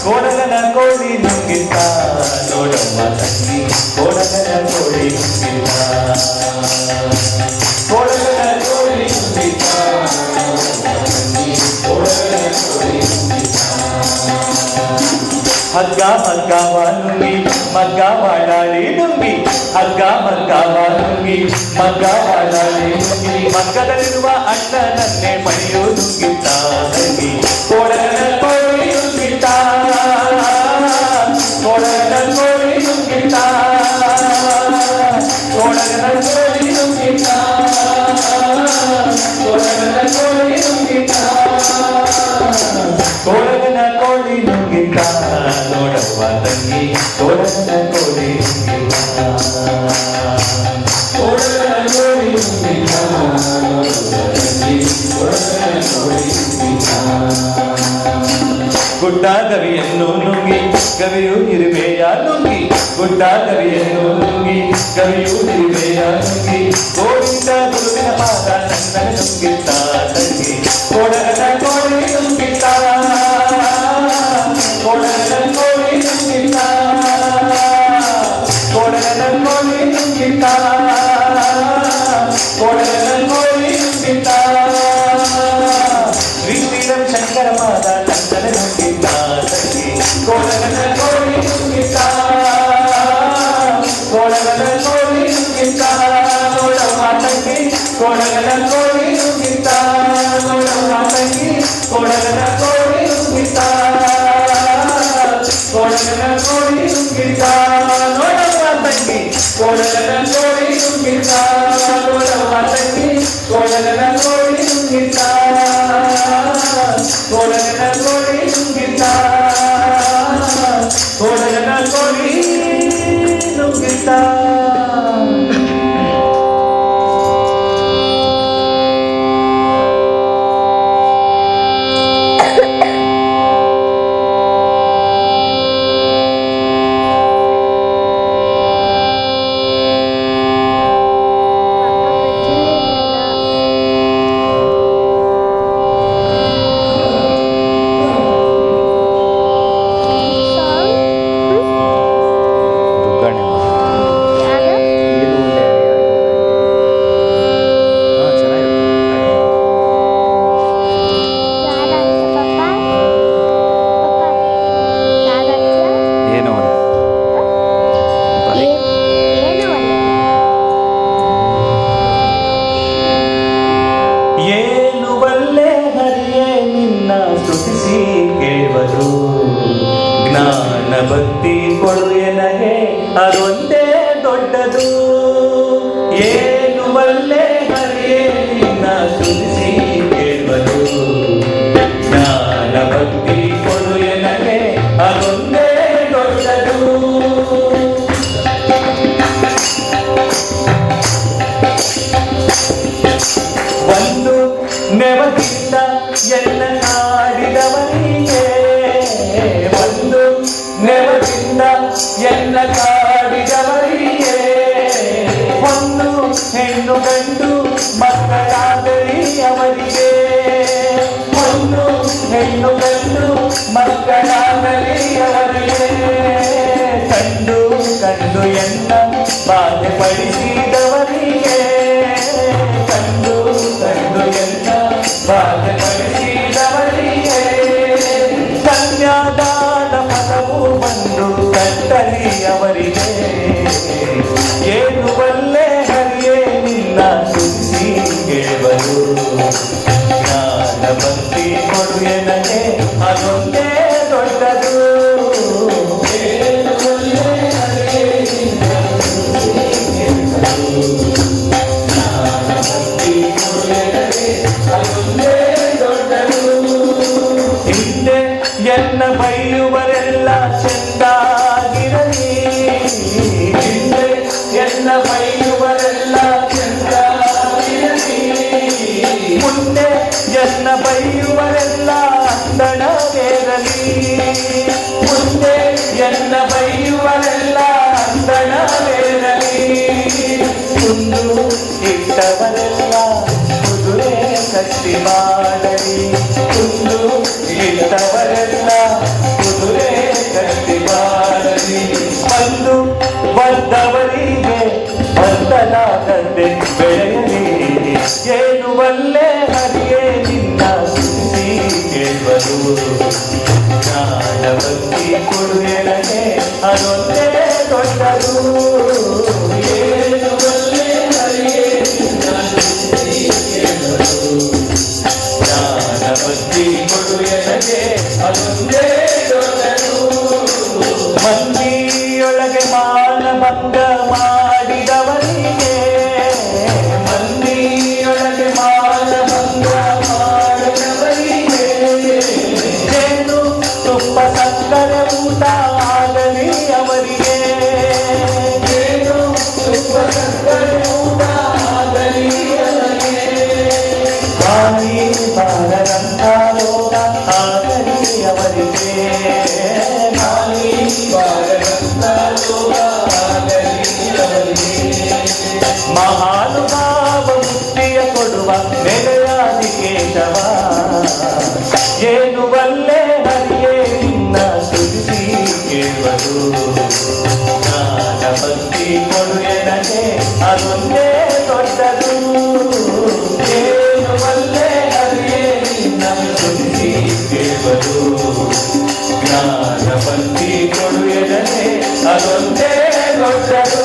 ಕೋಡಗನ ಕೋಳಿ ನುಂಗಿಟ್ಟ ನೋಡವ್ವ ತಂಗಿ, ಕೋಡಗನ ಕೋಳಿ ನುಂಗಿಟ್ಟ, ಕೋಡಗನ ಕೋಳಿ ನುಂಗಿಟ್ಟ, ಕೋಡಗನ ಕೋಳಿ ನುಂಗಿಟ್ಟ. ಹಗ್ಗ ಮಗ್ಗವ ನುಂಗಿ ಮಗ್ಗ ಮಾಡಾಳಿ ನುಂಗಿ, ಹಗ್ಗ ಮಗ್ಗವ ನುಂಗಿ ಮಗ್ಗ ಮಾಡಾಳಿ ನುಂಗಿ, ಮಗ್ಗದಲ್ಲಿರುವ ಅಣ್ಣನನ್ನೇ ಪಡೆಯೋ ನುಂಗಿಟ್ಟ ತಂಗಿ, ಕೋಡಗನ ಕೋಳಿ ನುಂಗಿಟ್ಟ, ಕೋಡಗನ ಕೋಳಿ ನುಂಗಿಟ್ಟ, ಕೋಡಗನ ಕೋಳಿ ನುಂಗಿಟ್ಟ, ಕೋಡಗನ ಕೋಳಿ ನುಂಗಿಟ್ಟ, ಕೋಡಗನ ಕೋಳಿ ನುಂಗಿಟ್ಟ ನೋಡವ್ವ ತಂಗಿ, ಕೋಡಗನ ಕೋಳಿ ನುಂಗಿಟ್ಟ, ಕೋಡಗನ ಕೋಳಿ ನುಂಗಿಟ್ಟ ನೋಡವ್ವ ತಂಗಿ, ಕೋಡಗನ ಕೋಳಿ ನುಂಗಿಟ್ಟ. ಗುಡ್ಡ ಗವಿಯನ್ನು ನುಂಗಿ ಗವಿಯು ಇರುವೆಯ ನುಂಗಿ, ಗುಡ್ಡ ಗವಿಯನ್ನು ನುಂಗಿ ಗವಿಯು ಇರುವೆಯ ನುಂಗಿ, ಗೋವಿಂದ ಗುರುವಿನ ಪಾದ ನನ್ನ ನುಂಗಿಟ್ಟ ತಂಗಿ, ಕೋಡಗನ ಕೋಳಿ ನುಂಗಿಟ್ಟ, ಕೋಡಗನ ಕೋಳಿ ನುಂಗಿಟ್ಟ, ಕೋಡಗನ ಕೋಳಿ ನುಂಗಿಟ್ಟ, ಕೋಡಗನ ಕೋಳಿ ನುಂಗಿಟ್ಟ, ಶ್ರೀಶೈಲಂ ಶಂಕರ ಪಾದ ನನ್ನ ನುಂಗಿಟ್ಟ ತಂಗಿ, ಕೋಡಗನ ಕೋಳಿ ನುಂಗಿಟ್ಟ, ಕೋಡಗನ ಕೋಳಿ ನುಂಗಿಟ್ಟ ನೋಡವ್ವ ತಂಗಿ, ಕೋಡಗನ ಕೋಳಿ ನುಂಗಿಟ್ಟ, ನೋಡವ್ವ ತಂಗಿ, ಕೋಡಗನ ಕೋಳಿ ನುಂಗಿಟ್ಟ, ಕೋಡಗನ ಕೋಳಿ ನುಂಗಿಟ್ಟ ನೋಡವ್ವ ತಂಗಿ, ಕೋಡಗನ ಕೋಳಿ ನುಂಗಿಟ್ಟ, ನೋಡವ್ವ ತಂಗಿ, ಕೋಡಗನ ಕೋಳಿ ನುಂಗಿಟ್ಟ, ಕೋಡಗನ ಕೋಳಿ ನುಂಗಿಟ್ಟ, ಕೋಡಗನ ಕೋಳಿ ನುಂಗಿಟ್ಟ. ಏನು ಬಲ್ಲೆ ಹರಿಯೇ ನಿನ್ನ ಸ್ತುತಿಸಿ ಕೇಳುವರು, ಜ್ಞಾನ ಭಕ್ತಿ ಕೊಡು ಎನಗೆ ಅದೊಂದೇ ದೊಡ್ಡದು. ಏನು ಬಲ್ಲೆ ಹರಿಯೇ ನಿನ್ನ ಸ್ತುತಿಸಿ ಕೇಳುವರು, ಜ್ಞಾನ ಭಕ್ತಿ ಕೊಡು ಎನಗೆ ಅದೊಂದೇ ದೊಡ್ಡದು. ಒಂದು ನೆವದಿಂದ ಎಲ್ಲ ಕಾಡಿದವರಿಗೆ, ಒಂದು ನೆವದಿಂದ ಎಲ್ಲ ಕಾಡಿದವರಿಗೆ, ಒಂದು ಹೆಣ್ಣು ಗಂಡು ಮಕ್ಕಳಾಗಲಿ ಅವರಿಗೆ, ಒಂದು ಹೆಣ್ಣು ಗಂಡು ಮಕ್ಕಳಾಗಲಿ ಅವರಿಗೆ, ಕಂಡು ಕಂಡು ಎನ್ನ ಬಾಧೆ ಪಡಿಸಿದವರಿಗೆ, ಕಂಡು ಕಂಡು ಎನ್ನ ಬಾಧೆ ಪಡಿಸಿದವರಿಗೆ, ಕನ್ಯಾದಾನ ಫಲವು ಬಂದು ಕಟ್ಟಲಿ ಅವರಿಗೆ. ಏನು ಬಲ್ಲೆ ಹರಿಯೇ ನಿನ್ನ ಸ್ತುತಿಸಿ ಕೇಳುವರು, ಜ್ಞಾನ ಭಕ್ತಿ ಕೊಡು ಎನಗೆ ಅದೊಂದೇ ದೊಡ್ಡದು. ಏನು ಬಲ್ಲೆ ಹರಿಯೇ ನಿನ್ನ ಸ್ತುತಿಸಿ ಕೇಳುವರು, ಜ್ಞಾನ ಭಕ್ತಿ ಕೊಡು ಎನಗೆ ಅದೊಂದೇ ದೊಡ್ಡದು. ಹಿಂದೆ ಎನ್ನ ಬೈಯುವರೆಲ್ಲ ಚೆಂದಾಗಿರಲಿ, ಹಿಂದೆ ಎನ್ನ ಬೈಯುವರೆಲ್ಲ ಚೆಂದಾಗಿರಲಿ, ಮುಂದೆ ಎನ್ನ ಬೈಯುವರೆಲ್ಲ ಅಂದಣವೇರಲಿ, ಮುಂದೆ ಎನ್ನ ಬೈಯುವರೆಲ್ಲ ಅಂದಣವೇರಲಿ, ಕುಂದು ಇಟ್ಟವರೆಲ್ಲ ಕುದುರೆ ಕಟ್ಟಿ ಮಾಡಲಿ, ಕುಂದು ಇಟ್ಟವರೆಲ್ಲ ಕುದುರೆ ಕಟ್ಟಿ ಮಾಡಲಿ, ಬಂದು ಬಂದವರಿಗೆ ಬಂದಲಾಗದೆ ಬೆಳೆಯಲಿ. ಏನು ಬಲ್ಲೆ ಹರಿಯೇ ನಿನ್ನ ಸ್ತುತಿಸಿ ಕೇಳುವರು, ಜ್ಞಾನ ಭಕ್ತಿ ಕೊಡು ಎನಗೆ ಅದೊಂದೇ ದೊಡ್ಡದು. ಏನು ಬಲ್ಲೆ ಹರಿಯೇ ನಿನ್ನ ಸ್ತುತಿಸಿ ಕೇಳುವರು, ಜ್ಞಾನ ಭಕ್ತಿ ಕೊಡು ಎನಗೆ ಅದೊಂದೇ ದೊಡ್ಡದು. ಮಂದಿಯೊಳಗೆ ಮಾನಭಂಗ ಮಾಡಿದವರಿಗೆ, ಮಂದಿಯೊಳಗೆ ಮಾನಭಂಗ ಮಾಡಿದವರಿಗೆ, ಜೇನು ತುಪ್ಪ ಸಕ್ಕರೆ ಊಟ ಆಗಲಿ ಅವರಿಗೆ, ಜೇನು ತುಪ್ಪ ಸಕ್ಕರೆ ಊಟ ಆಗಲಿ ಅವರಿಗೆ, ಹಾನಿ ಬಾರದಂತ ರೋಗ ಆಗಲಿ ಅವರಿಗೆ, ಹಾನಿ ಬಾರದಂತ ರೋಗ ಆಗಲಿ ಅವರಿಗೆ, ಮಹಾನುಭಾವ ಮುಕ್ತಿಯ ಕೊಡುವ ನೆಲೆಯಾದಿ ಕೇಶವ, ಏನು ಬಲ್ಲೆ ಹರಿಯೇ ನಿನ್ನ ಸ್ತುತಿಸಿ ಕೇಳುವರು, ಜ್ಞಾನ ಭಕ್ತಿ ಕೊಡು ಎನಗೆ ಅದೊಂದೇ ದೊಡ್ಡದು. ಏನು ಬಲ್ಲೆ ಹರಿಯೇ ನಿನ್ನ ಸ್ತುತಿಸಿ ಕೇಳುವರು, ಜ್ಞಾನ ಭಕ್ತಿ ಕೊಡು ಎನಗೆ ಅದೊಂದೇ ದೊಡ್ಡದು.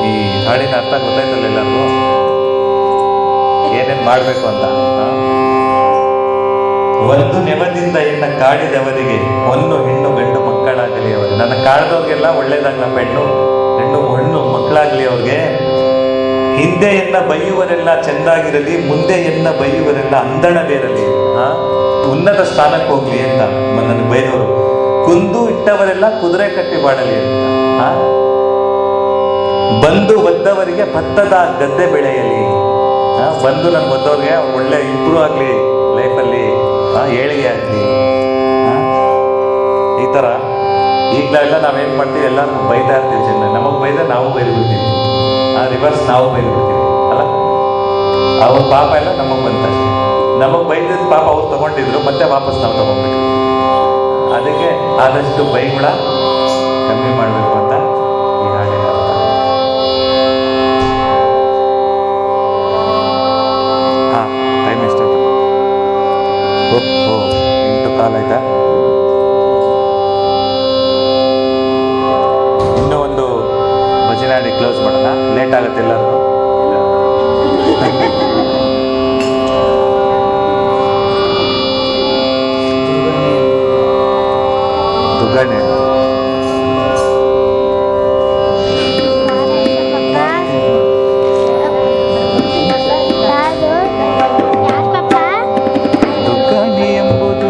ಈ ಹಾಡಿನ ಅರ್ಥ ಗೊತ್ತಾಯ್ತಲ್ಲ ಎಲ್ಲರಿಗೂ, ಏನೇನ್ ಮಾಡ್ಬೇಕು ಅಂತ. ಒಂದು ನೆವದಿಂದ ಎನ್ನ ಕಾಡಿದವರಿಗೆ, ಒಂದು ಹೆಣ್ಣು ಗಂಡು ಮಕ್ಕಳಾಗಲಿ ಅವರು. ನನ್ನ ಕಾಡ್ದವ್ರಿಗೆಲ್ಲ ಒಳ್ಳೇದಾಗಲ್ಲ, ಹೆಣ್ಣು ಹೆಣ್ಣು ಮಕ್ಕಳಾಗ್ಲಿ ಅವ್ರಿಗೆ. ಹಿಂದೆ ಎನ್ನ ಬೈಯುವರೆಲ್ಲ ಚೆಂದಾಗಿರಲಿ, ಮುಂದೆ ಎನ್ನ ಬೈಯುವರೆಲ್ಲ ಅಂದಣವೇರಲಿ, ಉನ್ನತ ಸ್ಥಾನಕ್ಕೆ ಹೋಗ್ಲಿ ಅಂತ ನನ್ನ ಬೈದವರು. ಕುಂದು ಇಟ್ಟವರೆಲ್ಲ ಕುದುರೆ ಕಟ್ಟಿ ಬಾಡಲಿ ಅಂತ. ಬಂದು ಒದ್ದವರಿಗೆ ಭತ್ತದ ಗದ್ದೆ ಬೆಳೆಯಲಿ, ಬಂದು ನನ್ನ ಒದ್ದವ್ರಿಗೆ ಒಳ್ಳೆ ಇಂಪ್ರೂವ್ ಆಗಲಿ ಲೈಫಲ್ಲಿ, ಏಳಿಗೆ ಆಗಲಿ. ಈ ಥರ ಈಗಲೆಲ್ಲ ನಾವೇನು ಮಾಡ್ತೀವಿ, ಎಲ್ಲರೂ ಬೈತಾ ಇರ್ತೀವಿ ಚೆನ್ನಾಗಿ. ನಮಗೆ ಬೈದ ನಾವು ಬೈದ್ಬಿಡ್ತೀವಿ, ರಿವರ್ಸ್ ನಾವು ಬೈದ್ಬಿಡ್ತೀವಿ ಅಲ್ಲ. ಅವ್ರ ಪಾಪ ಎಲ್ಲ ನಮಗೆ ಬಂತಷ್ಟೇ. ನಮಗೆ ಬೈದಿದ್ದ ಪಾಪ ಅವ್ರು ತಗೊಂಡಿದ್ರು, ಮತ್ತೆ ವಾಪಸ್ ನಾವು ತಗೊಂಡ್ಬಿಟ್ವಿ. ಅದಕ್ಕೆ ಆದಷ್ಟು ಬೈಗುಳ ಕಮ್ಮಿ ಮಾಡಬೇಕು ಅಂತ ಈ ಹಾಡಿನ ಅರ್ಥ. ಟೈಮ್ ಎಷ್ಟಾಯ್ತು? ಕಾಲ್ ಆಯ್ತಾ? ಇನ್ನೂ ಒಂದು ಭಜನೆ ಹಾಡಿ ಕ್ಲೋಸ್ ಮಾಡೋಣ. ಲೇಟ್ ಆಗುತ್ತೆ ಎಲ್ಲರೂ. ದುಗ್ಗಾಣಿ ದುಗ್ಗಾಣಿ ಎಂಬುದು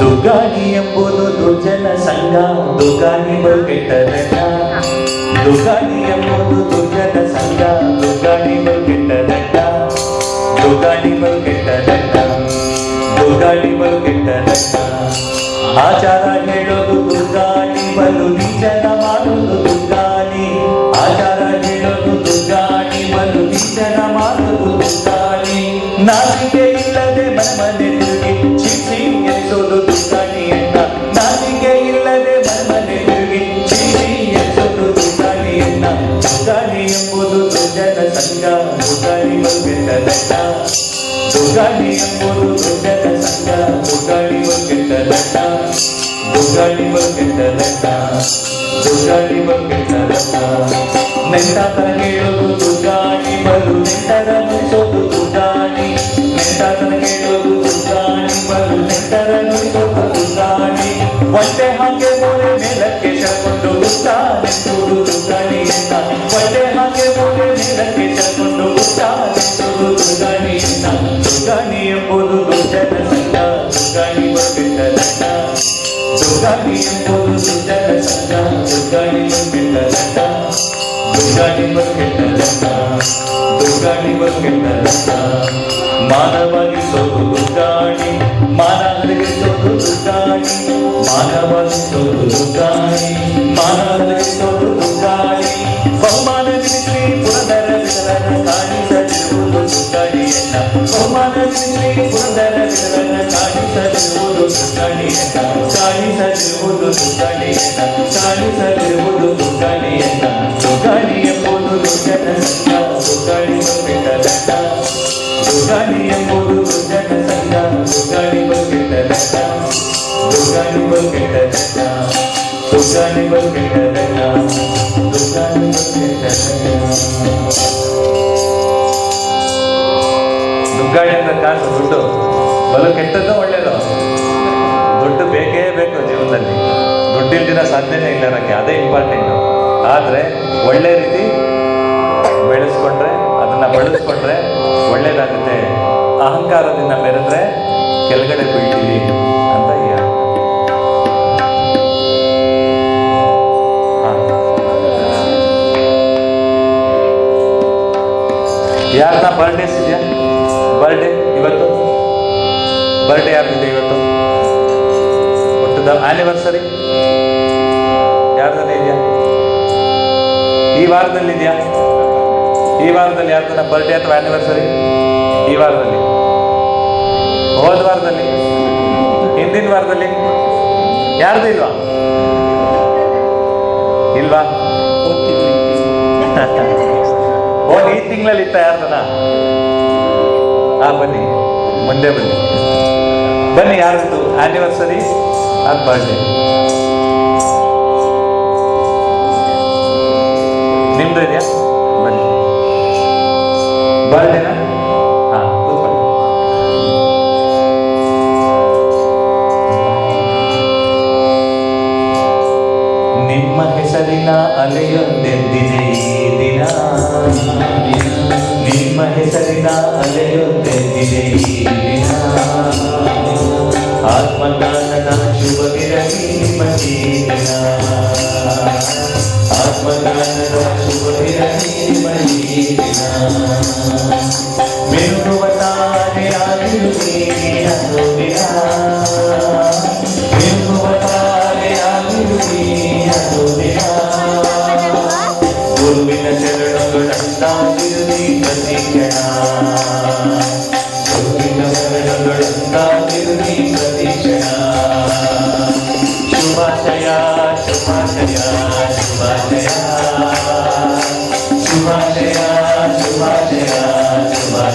ದುಗ್ಗಾಣಿ ಎಂಬುದು ದುರ್ಜನ ಸಂಘ. ದುಗ್ಗಾಣಿ ಕೆಟ್ಟದಲ್ಲ. ದುಗ್ಗಾಣಿ ಎಂಬುದು ದುರ್ಜನ ಸಂಘ. ದುಗ್ಗಾಣಿ ಕೆಟ್ಟದಲ್ಲ. ದುಗ್ಗಾಣಿ ಕೆಟ್ಟದಲ್ಲ. ದುಗ್ಗಾಣಿ ಕೆಟ್ಟದಲ್ಲ. ಆಚಾರ ಹೇಳೋದು ದುರ್ಗಾಣಿ, ಬಲು ನೀಚನ ಮಾಡೋದು ದುರ್ಗಾಣಿ. ಆಚಾರ ಹೇಳೋದು ದುರ್ಗಾಣಿ, ಬಲು ನೀಚನ ಮಾಡೋದು ದುರ್ಗಾಣಿ. ನಾಚಿಕೆ ಇಲ್ಲದೆ ಮನೆ ತಿರುಗಿ ಚಿಸಿ ಎನಿಸೋದು ದುರ್ಗಾಣಿಯನ್ನ. ನಾಚಿಕೆ ಇಲ್ಲದೆ ಮನೆ ತಿರುಗಿ ಚಿಸಿ ಎನಿಸೋದು ದುರ್ಗಾಣಿಯನ್ನ. ದುರ್ಗಾಣಿ ಎಂಬುದು ದುರ್ಜನ ಸಂಘ. ದುರ್ಗಾಣಿ ಕೆಟ್ಟದಲ್ಲ. ದುರ್ಗಾಣಿ ಎಂಬುದು ದುರ್ಜನ ಸಂಘ. ದುರ್ಗಾಣಿ ಕೆಟ್ಟದಲ್ಲ. ದುರ್ಗಾಣಿ ಕೆಟ್ಟದಲ್ಲ. ದುರ್ಗಾಣಿ ಕೆಟ್ಟದಲ್ಲ. ನೆಂಟಾತನ ಕೇಳೋದು ದುರ್ಗಾಣಿ, ಬಲು ನೆಂಟರ ನುಡಿಸೋದು ದುರ್ಗಾಣಿ. ನೆಂಟಾತನ ಕೇಳೋದು ದುರ್ಗಾಣಿ, ಬಲು ನೆಂಟರ ನುಡಿಸೋದು ದುರ್ಗಾಣಿ. ಹೊಟ್ಟೆ ಹಾಗೆ ಮೂಲೆ ಮೇಲಕ್ಕೆ ಸೆಳ್ಕೊಂಡು ನೆಂಟೂರು ದುರ್ಗಾಣಿಯನ್ನ. ಹೊಟ್ಟೆ ಹಾಗೆ ಮೂಲೆ ಮೇಲಕ್ಕೆ ಸೆಳ್ಕೊಂಡು ನೆಂಟೂರು ದುರ್ಗಾಣಿಯನ್ನ. ದುರ್ಗಾಣಿ ಎಂಬುದು ದುರ್ಜನ ಸಂಘ. ದುರ್ಗಾಣಿ ಕೆಟ್ಟದಲ್ಲ. ದುರ್ಗಾಣಿ ಎಂಬುದು ದುರ್ಜನ ಸಂಘ. ದುರ್ಗಾಣಿ ಕೆಟ್ಟದಲ್ಲ. ದುರ್ಗಾಣಿ ಕೆಟ್ಟದಲ್ಲ. ದುರ್ಗಾಣಿ ಕೆಟ್ಟದಲ್ಲ. ಮಾನವಾಗಿಸೋದು ದುರ್ಗಾಣಿ, ಮಾನ ಹರಿಸೋದು ದುರ್ಗಾಣಿ. ಮಾನವಾಗಿಸೋದು ದುರ್ಗಾಣಿ, ಮಾನ ಹರಿಸೋದು ದುರ್ಗಾಣಿ. ಬಹುಮಾನದಲ್ಲಿ ಪುರಂದರ ವಿಠಲನ ಕಾಣಿಸದಿರುವುದು ದುರ್ಗಾಣಿಯನ್ನ. ಬಹುಮಾನದಲ್ಲಿ ಪುರಂದರ ವಿಠಲನ ಕಾಣಿಸದಿರುವುದು ದುರ್ಗಾಣಿಯನ್ನ. ಕಾಣಿಸದಿರುವುದು ದುರ್ಗಾಣಿಯನ್ನ. ಕಾಣಿಸದಿರುವುದು ದುರ್ಗಾಣಿಯನ್ನ. ದುರ್ಗಾಣಿ ಎಂಬುದು ದುರ್ಜನ ಸಂಘ. ದುರ್ಗಾಣಿ ಕೆಟ್ಟದಲ್ಲ. ದುರ್ಗಾಣಿ ಎಂಬುದು ದುರ್ಜನ ಸಂಘ. ದುರ್ಗಾಣಿ ಕೆಟ್ಟದಲ್ಲ. ದುರ್ಗಾಣಿ ಕೆಟ್ಟದಲ್ಲ. ದುರ್ಗಾಣಿ ಕೆಟ್ಟದಲ್ಲ. ದುರ್ಗಾಣಿ ಕೆಟ್ಟದಲ್ಲ. ದುರ್ಗಾಣಿ ಅಂದ್ರೆ ಕಾಸು, ದುಡ್ಡು. ಬಲು ಕೆಟ್ಟದ್ದು ಒಳ್ಳೇದು. ದುಡ್ಡು ಬೇಕೇ ಬೇಕು ಜೀವನದಲ್ಲಿ. ದುಡ್ಡಿಲ್ದಿರೋ ಸಾಧ್ಯನೇ ಇಲ್ಲ ಇರೋಕ್ಕೆ, ಅದೇ ಇಂಪಾರ್ಟೆಂಟು. ಆದರೆ ಒಳ್ಳೆ ರೀತಿ ಬೆಳೆಸ್ಕೊಂಡ್ರೆ, ಅದನ್ನು ಬಳಸ್ಕೊಂಡ್ರೆ ಒಳ್ಳೇದಾಗುತ್ತೆ. ಅಹಂಕಾರದಿಂದ ಮೆರೆದ್ರೆ ಕೆಳಗಡೆ ಬೀಳ್ತೀವಿ ಅಂತ ಹೇಳಿ. ಯಾರನ್ನ ಬರ್ಡೇಸ್ ಇದೆಯಾ? ಬರ್ಡೇ ಇವತ್ತು ಬರ್ಡೇ ಯಾರ್ದಿದೆ ಇವತ್ತು? ಹುಟ್ಟದ ಆನಿವರ್ಸರಿ ಯಾರ್ದನ್ನ ಇದೆಯಾ? ಈ ವಾರದಲ್ಲಿ ಇದೆಯಾ? ಈ ವಾರದಲ್ಲಿ ಯಾರ್ದನ್ನ ಬರ್ಡೇ ಅಥವಾ ಆನಿವರ್ಸರಿ? ಈ ವಾರದಲ್ಲಿ, ಹೋದ ವಾರದಲ್ಲಿ, ಹಿಂದಿನ ವಾರದಲ್ಲಿ ಯಾರ್ದು ಇಲ್ವಾ? ಇಲ್ವಾ? ಹೋದ ಈ ತಿಂಗಳಲ್ಲಿ ಇತ್ತ ಯಾರ್ದನ? ಬನ್ನಿ, ಮುಂದೆ ಬನ್ನಿ, ಬನ್ನಿ. ಯಾರ್ದು ಆನಿವರ್ಸರಿ ಅದು ಬರ್ಡೇ? ನಿಮ್ದು ಇದೆಯಾ? ಬನ್ನಿ. ಬರ್ಡೇನಾ? ಕೂತ್ಕೊಳ್ಳಿ. ನಿಮ್ಮ ಹೆಸರಿನ ಅಲೆಯೊಂದೆಂದಿದೆ ಈ ದಿನ. ನಿಮ್ಮ ಹೆಸರಿನ ಅಲೆಯೊಂದೆಂದಿದೆ ಈ ದಿನ. ಆತ್ಮಜ್ಞಾನದ ಶುಭವಿರಲಿ ನಿಮ್ಮ ಜೀವನ. ಆತ್ಮಜ್ಞಾನದ ಶುಭವಿರಲಿ ನಿಮ್ಮ ಜೀವನ. ಮಿನುಗುವ ತಾರೆಯಾಗಿರುವೆ ಅನುದಿನ. ಮಿನುಗುವ ತಾರೆಯಾಗಿರುವೆ ಅನುದಿನ. ಗುರುವಿನ ಚರಣಗಳಂತಾಗಿರುವೆ ಪ್ರತಿ ಕ್ಷಣ. ಗುರುವಿನ ಚರಣಗಳಂತಾಗಿರುವೆ ಪ್ರತಿ ಕ್ಷಣ. ಶುಭಾಶಯ ಶುಭಾಶಯ ಶುಭಾಶಯ ಶುಭಾಶಯ ಶುಭಾಶಯ ಶುಭಾಶಯ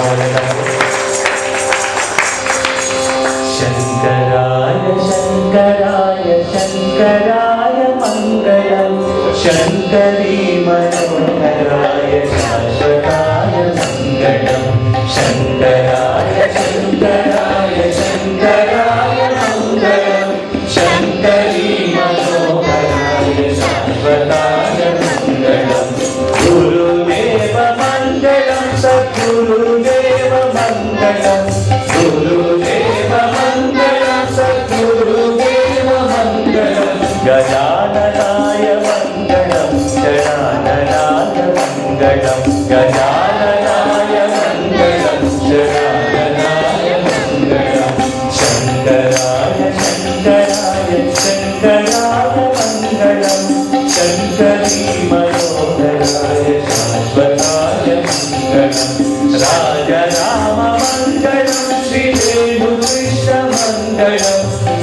ಒಳ್ಳೆಯದಾಗಲಿ. ಶಂಕರಾಯ ಶಂಕರಾಯ ಶಂಕರಾಯ ಮಂಗಳಂ ಶಂಕರೀ ಮನೋಹರಾಯ ಶಾಶ್ವತಾಯ ಮಂಗಳಂ ಶಂಕರಾಯ ಶಂಕರಾಯ ಶಂಕರಾಯ ಮಂಗಳಂ ಶಂಕರೀ ಮನೋಹರಾಯ ಶಾಶ್ವತಾಯ ಮಂಗಳಂ ಗುರುದೇವ ಮಂಗಳಂ ಸದ್ಗುರುದೇವ ಮಂಗಳಂ ಗುರುದೇವ ಮಂಗಳಂ ಸದ್ಗುರುದೇವ ಮಂಗಳಂ ಗಜಾನನಾಯ ಮಂಗಳಂ ಶರಣಾಯ ಮಂಗಳಂ ಗಜಾನನಾಯ ಮಂಗಳಂ ಶರಣಾಯ ಮಂಗಳಂ ಶಂಕರಾಯ ಶಂಕರಾಯ ಶಂಕರಾಯ ಮಂಗಳಂ ಶಂಕರೀ ಮನೋಹರಾಯ ಶಾಶ್ವತಾಯ ಮಂಗಳಂ ರಾಜ ರಾಮ ಮಂಗಳಂ ಶ್ರೀ ವೇಣು ಕೃಷ್ಣ ಮಂಗಳಂ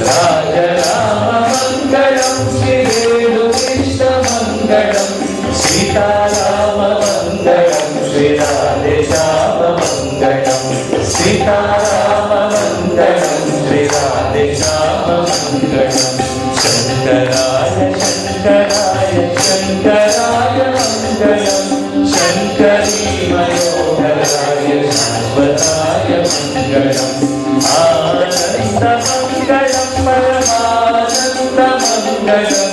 ರಾಜ ರಾಮ ಮಂಗಳಂ ಶ್ರೀ ವೇಣು ಕೃಷ್ಣ ಮಂಗಳಂ ಸೀತಾರಾಮ ಮಂಗಳಂ ಶ್ರೀ ರಾಧೆ ಶ್ಯಾಮ ಮಂಗಳಂ ಸೀತಾರಾಮ ಮಂಗಳಂ ಶ್ರೀ ರಾಧೆ ಶ್ಯಾಮ ಮಂಗಳಂ ಶಂಕರಾಯ ಶಂಕರಾಯ ಶಂಕರಾಯ ಮಂಗಳಂ ಶಂಕರೀ ಮನೋಹರಾಯ ಶಾಶ್ವತಾಯ ಮಂಗಳಂ ಆನಂದ ಮಂಗಳಂ ಪರಮಾನಂದ ಮಂಗಳಂ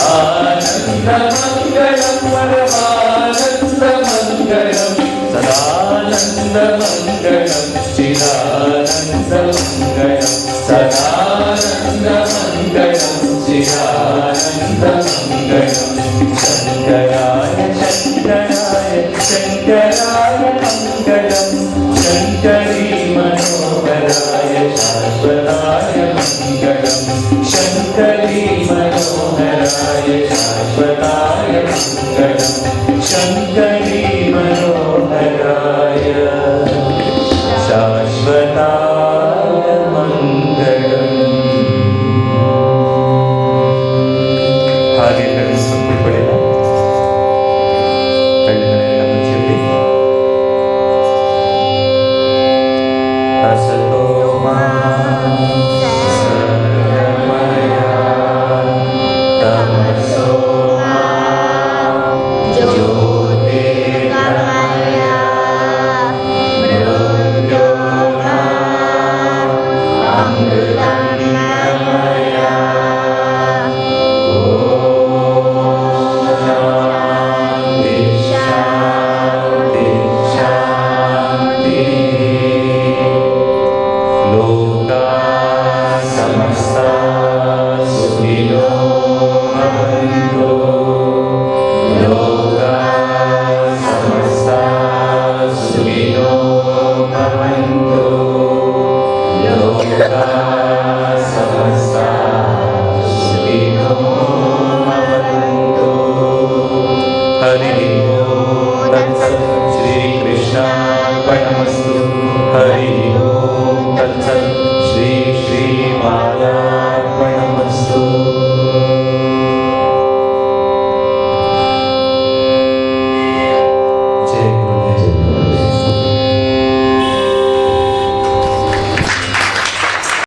ಆನಂದ ಮಂಗಳಂ ಪರಮಾನಂದ ಮಂಗಳಂ ಸದಾನಂದ ಮಂಗಳಂ ಚಿದಾನಂದ ಮಂಗಳಂ ಸದಾನಂದ ಮಂಗಳಂ ಚಿದಾನಂದ ಮಂಗಳಂ ಶಂಕರಾಯ ಶಂಕರಾಯ ಶಂಕರಾಯ ಮಂಗಳಂ ಶಂಕರೀ ಮನೋಹರಾಯ ಶಾಶ್ವತಾಯ ಮಂಗಳಂ ಶಂಕರೀ ಮನೋಹರಾಯ ಶಾಶ್ವತಾಯ ಮಂಗಳಂ ಶಂಕರೀ ಮನೋಹರಾಯ ಶಾಶ್ವತಾಯ ಮಂಗಳಂ. ಹಾಗೆ ಕಣ್ಣು ಸಂಪಿಕೊಳ್ಳಿಲ್ಲ, ಕಣ್ಣುಗಳೆಲ್ಲ ಮುಚ್ಚಿರಲಿ. ಹಸತೋ